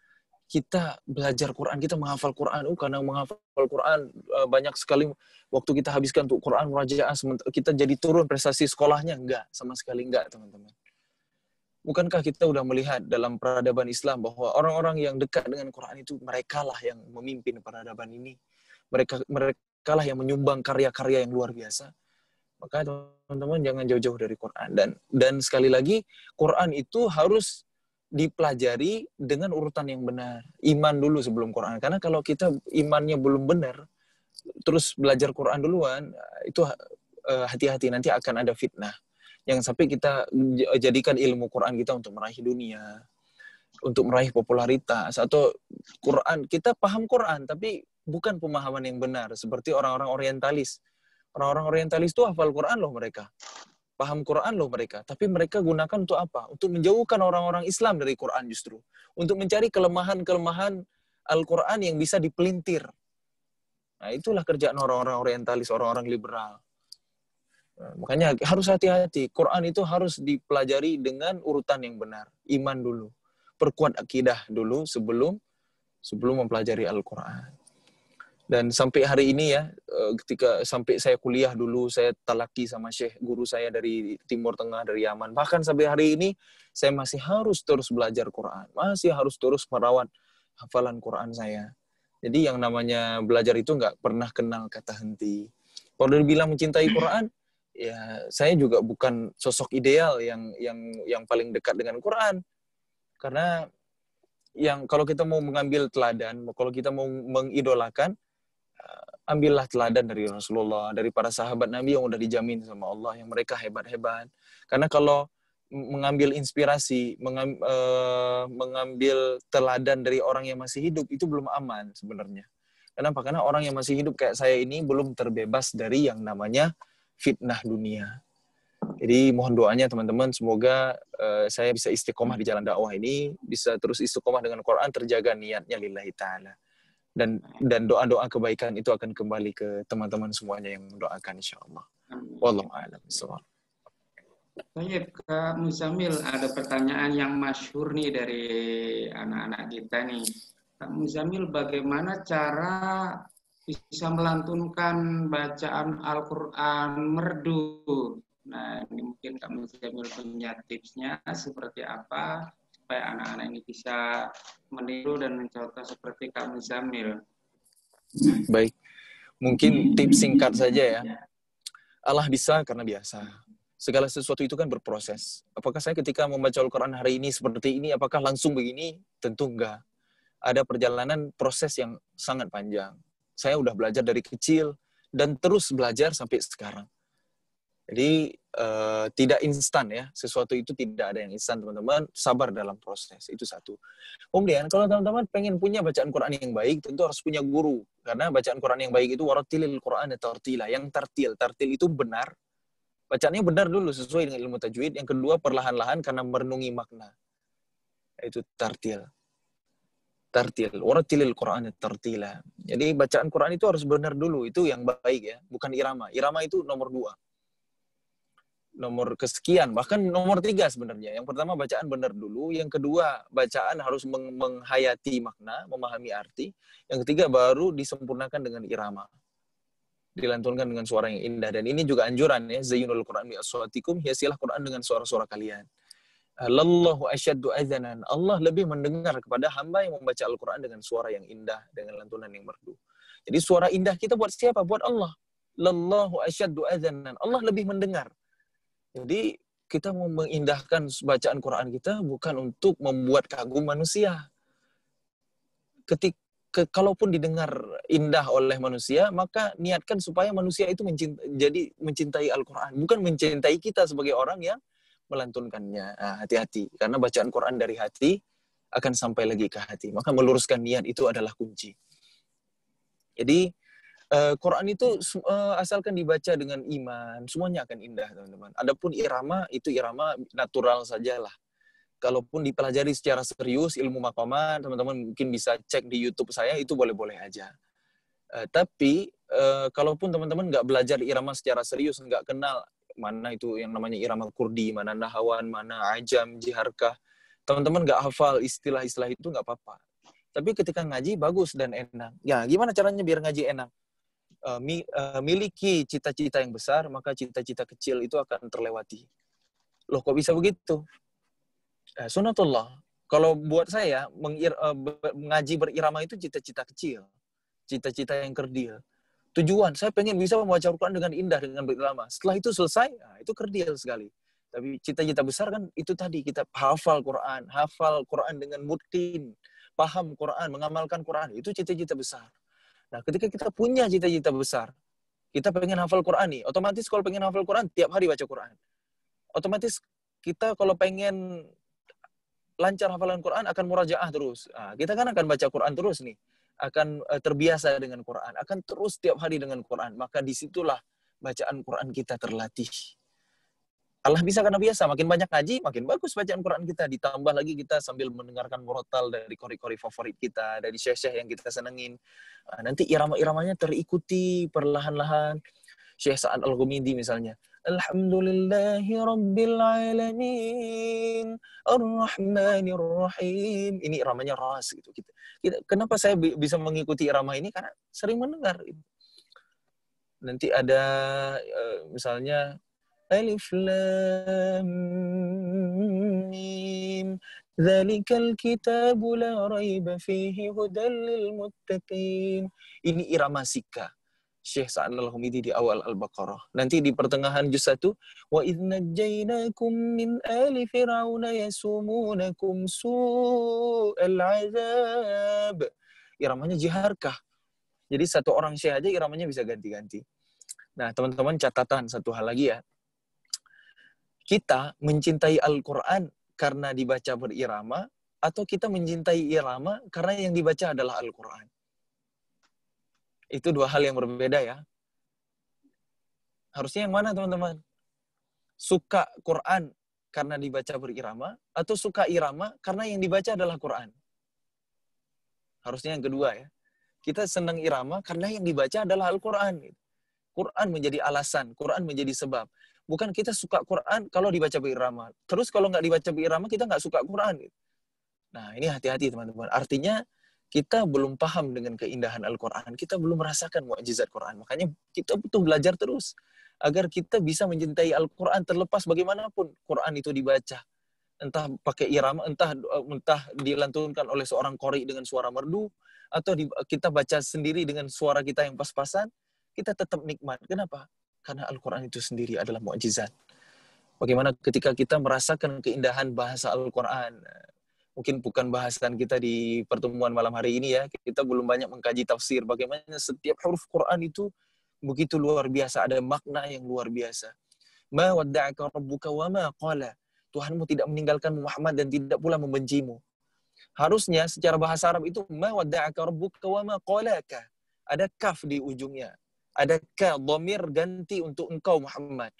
kita belajar Quran, kita menghafal Quran. Karena menghafal Quran banyak sekali waktu kita habiskan untuk Quran, murajaah, kita jadi turun prestasi sekolahnya. Enggak, sama sekali enggak, teman-teman. Bukankah kita udah melihat dalam peradaban Islam bahwa orang-orang yang dekat dengan Quran itu merekalah yang memimpin peradaban ini. Mereka lah yang menyumbang karya-karya yang luar biasa. Maka teman-teman jangan jauh-jauh dari Quran. Dan sekali lagi, Quran itu harus dipelajari dengan urutan yang benar. Iman dulu sebelum Quran. Karena kalau kita imannya belum benar, terus belajar Quran duluan, itu hati-hati, nanti akan ada fitnah. Yang sampai kita jadikan ilmu Quran kita untuk meraih dunia, untuk meraih popularitas, atau Quran, kita paham Quran, tapi bukan pemahaman yang benar. Seperti orang-orang orientalis. Orang-orang orientalis itu hafal Quran loh mereka. Paham Quran loh mereka. Tapi mereka gunakan untuk apa? Untuk menjauhkan orang-orang Islam dari Quran justru. Untuk mencari kelemahan-kelemahan Al-Quran yang bisa dipelintir. Nah, itulah kerjaan orang-orang orientalis, orang-orang liberal. Nah, makanya harus hati-hati. Quran itu harus dipelajari dengan urutan yang benar. Iman dulu. Perkuat akidah dulu sebelum mempelajari Al-Quran. Dan sampai hari ini ya, ketika sampai saya kuliah dulu, saya talaki sama syekh guru saya dari Timur Tengah, dari Yaman. Bahkan sampai hari ini, saya masih harus terus belajar Quran. Masih harus terus merawat hafalan Quran saya. Jadi yang namanya belajar itu nggak pernah kenal kata henti. Kalau dibilang mencintai Quran, ya saya juga bukan sosok ideal yang paling dekat dengan Quran. Karena kalau kita mau mengambil teladan, kalau kita mau mengidolakan, ambillah teladan dari Rasulullah, dari para sahabat Nabi yang udah dijamin sama Allah, yang mereka hebat-hebat. Karena kalau mengambil inspirasi, mengambil teladan dari orang yang masih hidup, itu belum aman sebenarnya. Kenapa? Karena orang yang masih hidup kayak saya ini belum terbebas dari yang namanya fitnah dunia. Jadi mohon doanya teman-teman, semoga saya bisa istiqomah di jalan dakwah ini, bisa terus istiqomah dengan Quran, terjaga niatnya lillahi ta'ala. Dan doa-doa kebaikan itu akan kembali ke teman-teman semuanya yang mendoakan insyaallah. Wallahu a'lam bishawab. Baik, Kak Muzamil, ada pertanyaan yang masyhur nih dari anak-anak kita nih. Kak Muzamil, bagaimana cara bisa melantunkan bacaan Al-Quran merdu? Nah, ini mungkin Kak Muzamil punya tipsnya seperti apa supaya anak-anak ini bisa meniru dan mencontoh seperti Kak Muzamil. Baik, mungkin tips singkat saja ya. Allah bisa karena biasa. Segala sesuatu itu kan berproses. Apakah saya ketika membaca Al-Quran hari ini seperti ini, apakah langsung begini? Tentu enggak. Ada perjalanan proses yang sangat panjang. Saya udah belajar dari kecil dan terus belajar sampai sekarang. Jadi tidak instan ya, sesuatu itu tidak ada yang instan teman-teman, sabar dalam proses, itu satu. Kemudian kalau teman-teman pengen punya bacaan Quran yang baik, tentu harus punya guru, karena bacaan Quran yang baik itu warattilil Qur'ana tartila, yang tartil itu benar, bacaannya benar dulu sesuai dengan ilmu tajwid, yang kedua perlahan-lahan karena merenungi makna, itu tartil, warattilil Qur'ana tartila. Jadi bacaan Quran itu harus benar dulu, itu yang baik ya, bukan irama itu nomor 2. Nomor kesekian, bahkan nomor 3 sebenarnya. Yang pertama bacaan benar dulu, yang kedua bacaan harus menghayati makna, memahami arti, yang ketiga baru disempurnakan dengan irama. Dilantunkan dengan suara yang indah. Dan ini juga anjuran ya, zayyinul Qur'an bi aswatikum, hiasilah Quran dengan suara-suara kalian. Lallahu asyaddu adzanan. Allah lebih mendengar kepada hamba yang membaca Al-Qur'an dengan suara yang indah, dengan lantunan yang merdu. Jadi suara indah kita buat siapa? Buat Allah. Lallahu asyaddu adzanan. Allah lebih mendengar. Jadi kita mau mengindahkan bacaan Quran kita bukan untuk membuat kagum manusia. Kalaupun didengar indah oleh manusia, maka niatkan supaya manusia itu mencintai Al-Quran. Bukan mencintai kita sebagai orang yang melantunkannya. Nah, hati-hati. Karena bacaan Quran dari hati akan sampai lagi ke hati. Maka meluruskan niat itu adalah kunci. Jadi Quran itu asalkan dibaca dengan iman, semuanya akan indah, teman-teman. Adapun irama, itu irama natural sajalah. Kalaupun dipelajari secara serius, ilmu maqamat, teman-teman mungkin bisa cek di YouTube saya, itu boleh-boleh aja. Tapi, kalaupun teman-teman nggak belajar irama secara serius, nggak kenal mana itu yang namanya irama kurdi, mana nahawan, mana ajam, jiharkah, teman-teman nggak hafal istilah-istilah itu, nggak apa-apa. Tapi ketika ngaji, bagus dan enak. Ya, gimana caranya biar ngaji enak? Miliki cita-cita yang besar, maka cita-cita kecil itu akan terlewati. Loh, kok bisa begitu? Sunatullah. Kalau buat saya, mengaji berirama itu cita-cita kecil. cita-cita yang kerdil. Tujuan, saya pengen bisa membaca Al-Quran dengan indah, dengan berirama. Setelah itu selesai, nah, itu kerdil sekali. Tapi cita-cita besar kan itu tadi, kita hafal Quran dengan mutqin, paham Quran, mengamalkan Quran, itu cita-cita besar. Nah, ketika kita punya cita-cita besar, kita pengen hafal Quran nih, otomatis kalau pengen hafal Quran, tiap hari baca Quran. Otomatis kita kalau pengen lancar hafalan Quran, akan murajaah terus. Nah, kita kan akan baca Quran terus nih. Akan terbiasa dengan Quran. Akan terus tiap hari dengan Quran. Maka disitulah bacaan Quran kita terlatih. Allah bisa karena biasa. Makin banyak ngaji, makin bagus bacaan Quran kita. Ditambah lagi kita sambil mendengarkan murotal dari kori-kori favorit kita, dari syekh-syekh yang kita senengin. Nah, nanti irama-iramanya terikuti perlahan-lahan. Syekh Sa'ad Al-Ghumidi misalnya. Alhamdulillahi Rabbil Alamin Ar-Rahmanir Rahim. Ini iramanya ras gitu. Kenapa saya bisa mengikuti irama ini? Karena sering mendengar. Nanti ada misalnya Alif Lam Mim Dzalikal kitabu la raiba fihi hudal lil muttaqin. Ini irama sika. Syekh Sa'ad Al-Ghumidi di awal Al-Baqarah. Nanti di pertengahan juz 1, wa idz najjaynakum min ali fir'auna yasumunakum su'al 'adzab. Iramanya jiharkah. Jadi satu orang syekh aja iramanya bisa ganti-ganti. Nah, teman-teman catatan satu hal lagi ya. Kita mencintai Al-Qur'an karena dibaca berirama atau kita mencintai irama karena yang dibaca adalah Al-Qur'an. Itu dua hal yang berbeda ya. Harusnya yang mana teman-teman? Suka Quran karena dibaca berirama atau suka irama karena yang dibaca adalah Quran? Harusnya yang kedua ya. Kita senang irama karena yang dibaca adalah Al-Quran. Quran menjadi alasan, Quran menjadi sebab. Bukan kita suka Quran kalau dibaca berirama. Terus kalau nggak dibaca berirama kita nggak suka Quran. Nah ini hati-hati teman-teman. Artinya kita belum paham dengan keindahan Al-Quran. Kita belum merasakan mukjizat Quran. Makanya kita butuh belajar terus. Agar kita bisa mencintai Al-Quran terlepas bagaimanapun Quran itu dibaca. Entah pakai irama, entah dilantunkan oleh seorang qori dengan suara merdu, atau kita baca sendiri dengan suara kita yang pas-pasan, kita tetap nikmat. Kenapa? Karena Al-Quran itu sendiri adalah mukjizat. Bagaimana ketika kita merasakan keindahan bahasa Al-Quran. Mungkin bukan bahasan kita di pertemuan malam hari ini ya. Kita belum banyak mengkaji tafsir. Bagaimana setiap huruf Quran itu begitu luar biasa. Ada makna yang luar biasa. Ma wadda'aka rabbuka wa ma qala. Tuhanmu tidak meninggalkan Muhammad dan tidak pula membencimu. Harusnya secara bahasa Arab itu ma wadda'aka rabbuka wa ma qalaka. Ada kaf di ujungnya. Ada ka, dhamir ganti untuk engkau Muhammad.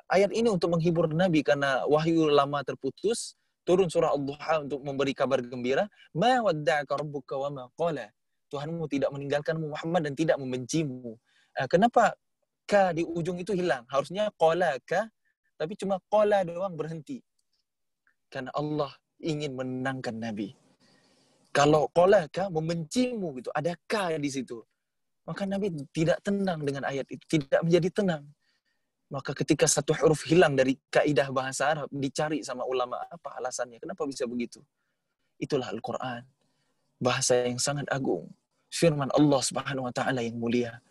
Ayat ini untuk menghibur Nabi karena wahyu lama terputus. Turun surah Ad-Duha untuk memberi kabar gembira. Ma wadda'aka rabbuka wa ma qala. Tuhanmu tidak meninggalkanmu Muhammad dan tidak membencimu. Kenapa ka di ujung itu hilang? Harusnya qala ka, tapi cuma qala doang berhenti. Karena Allah ingin menenangkan Nabi. Kalau qala ka membencimu gitu, ada ka di situ. Maka Nabi tidak tenang dengan ayat itu, tidak menjadi tenang. Maka ketika satu huruf hilang dari kaidah bahasa Arab, dicari sama ulama apa alasannya, kenapa bisa begitu? Itulah Al-Quran. Bahasa yang sangat agung. Firman Allah Subhanahu wa Ta'ala yang mulia.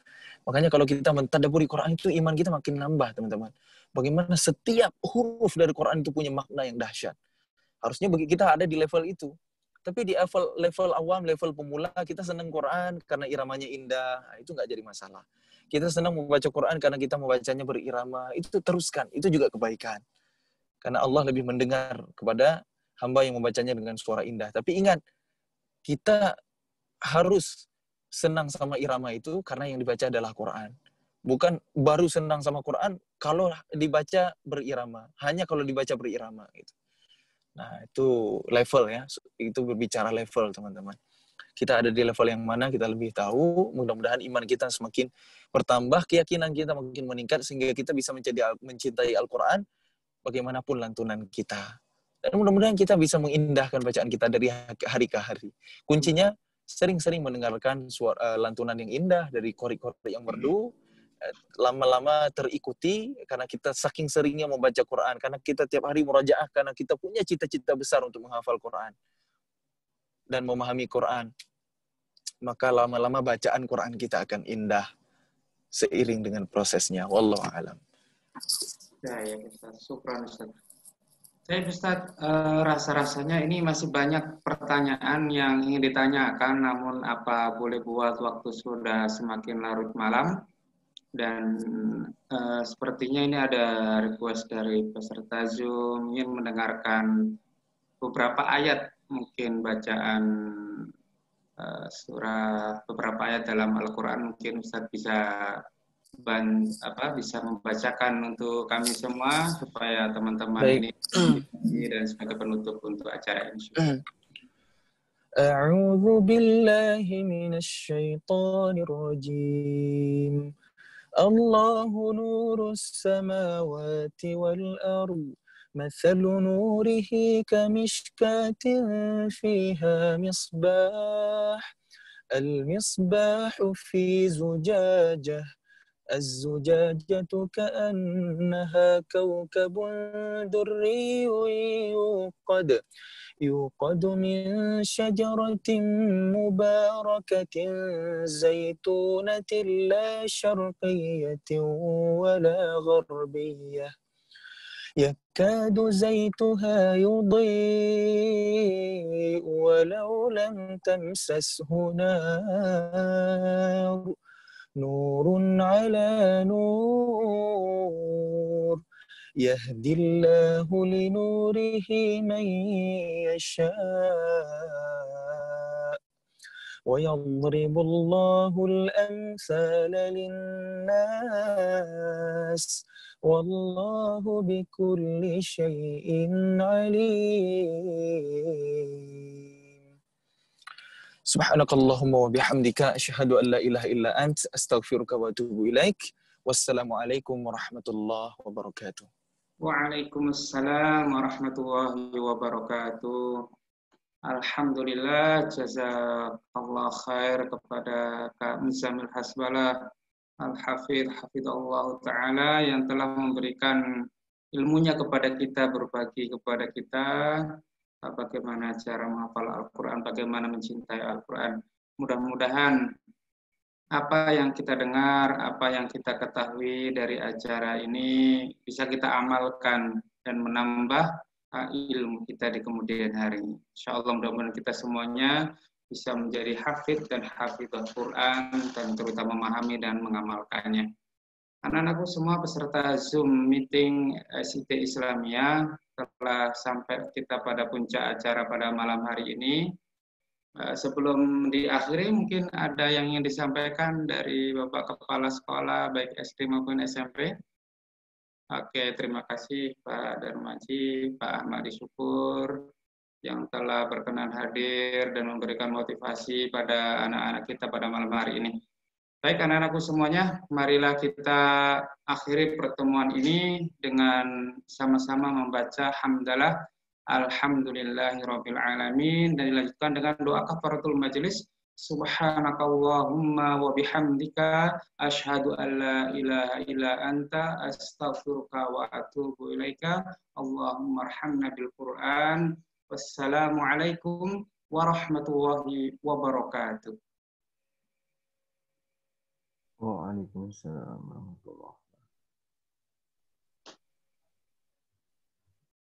Makanya kalau kita mentadabburi Quran itu, iman kita makin nambah, teman-teman. Bagaimana setiap huruf dari Quran itu punya makna yang dahsyat. Harusnya bagi kita ada di level itu. Tapi di level awam, level pemula, kita senang Quran karena iramanya indah. Itu nggak jadi masalah. Kita senang membaca Quran karena kita membacanya berirama. Itu teruskan. Itu juga kebaikan. Karena Allah lebih mendengar kepada hamba yang membacanya dengan suara indah. Tapi ingat, kita harus senang sama irama itu karena yang dibaca adalah Quran. Bukan baru senang sama Quran kalau dibaca berirama. Hanya kalau dibaca berirama. Gitu. Nah, itu level ya. Itu berbicara level, teman-teman. Kita ada di level yang mana kita lebih tahu. Mudah-mudahan iman kita semakin bertambah, keyakinan kita makin meningkat sehingga kita bisa mencintai Al-Quran bagaimanapun lantunan kita. Dan mudah-mudahan kita bisa mengindahkan bacaan kita dari hari ke hari. Kuncinya sering-sering mendengarkan suara lantunan yang indah dari qori-qori yang merdu. Lama-lama terikuti karena kita saking seringnya membaca Quran, karena kita tiap hari murajaah, karena kita punya cita-cita besar untuk menghafal Quran dan memahami Quran. maka lama-lama bacaan Quran kita akan indah seiring dengan prosesnya. Wallahu a'lam. Ya, Ustaz. Syukran, Ustaz. Saya Ustaz, rasa-rasanya ini masih banyak pertanyaan yang ingin ditanyakan, namun apa boleh buat waktu sudah semakin larut malam. Dan sepertinya ini ada request dari peserta Zoom ingin mendengarkan beberapa ayat, mungkin bacaan surah beberapa ayat dalam Al-Quran. Mungkin Ustaz bisa bisa membacakan untuk kami semua supaya teman-teman ini dan sebagai penutup untuk acara ini. A'udzu billahi minasy syaithanir rajim. Allahu nurus samawati wal ardh. مثل نوره كمشكاة فيها مصباح المصباح في زجاجة الزجاجة كأنها كوكب دري يوقد من شجرة مباركة زيتونة لا شرقية ولا غربية يكاد زيتها يضيء ولو لم تمسسه نار نور على نور يهدي الله لنوره من يشاء ويضرب الله الأمثال للناس والله بكل شيء عليم. Subhanakallahumma wa bihamdika asyhadu an la ilaha illa ant astaghfiruka wa atubu ilaik. Wassalamualaikum warahmatullahi wabarakatuh. Waalaikumsalam warahmatullahi wabarakatuh. Alhamdulillah, jazakallah khair kepada Kak Muzamil Hasbalah Al-Hafidh Hafidhullah Ta'ala yang telah memberikan ilmunya kepada kita, berbagi kepada kita bagaimana cara menghafal Al-Quran, bagaimana mencintai Al-Quran. Mudah-mudahan apa yang kita dengar, apa yang kita ketahui dari acara ini bisa kita amalkan dan menambah ilmu kita di kemudian hari. Insya Allah mudah-mudahan kita semuanya bisa menjadi hafidh dan hafidhul Quran dan terutama memahami dan mengamalkannya. Anak-anakku semua peserta Zoom meeting SIT Islamiyah, telah sampai kita pada puncak acara pada malam hari ini. Sebelum diakhiri mungkin ada yang ingin disampaikan dari Bapak Kepala Sekolah baik SD maupun SMP. Oke, terima kasih Pak Darmaji, Pak Ahmadi Syukur yang telah berkenan hadir dan memberikan motivasi pada anak-anak kita pada malam hari ini. Baik anak-anakku semuanya, marilah kita akhiri pertemuan ini dengan sama-sama membaca hamdalah alhamdulillahirabbil alamin dan dilanjutkan dengan doa kafaratul majelis. Subhanakallahumma wa bihamdika asyhadu an la ilaha illa anta astaghfiruka wa atubu ilaika. Allahumma arhamna bil Qur'an. Wassalamualaikum warahmatullahi wabarakatuh. Waalaikumsalam warahmatullahi wabarakatuh.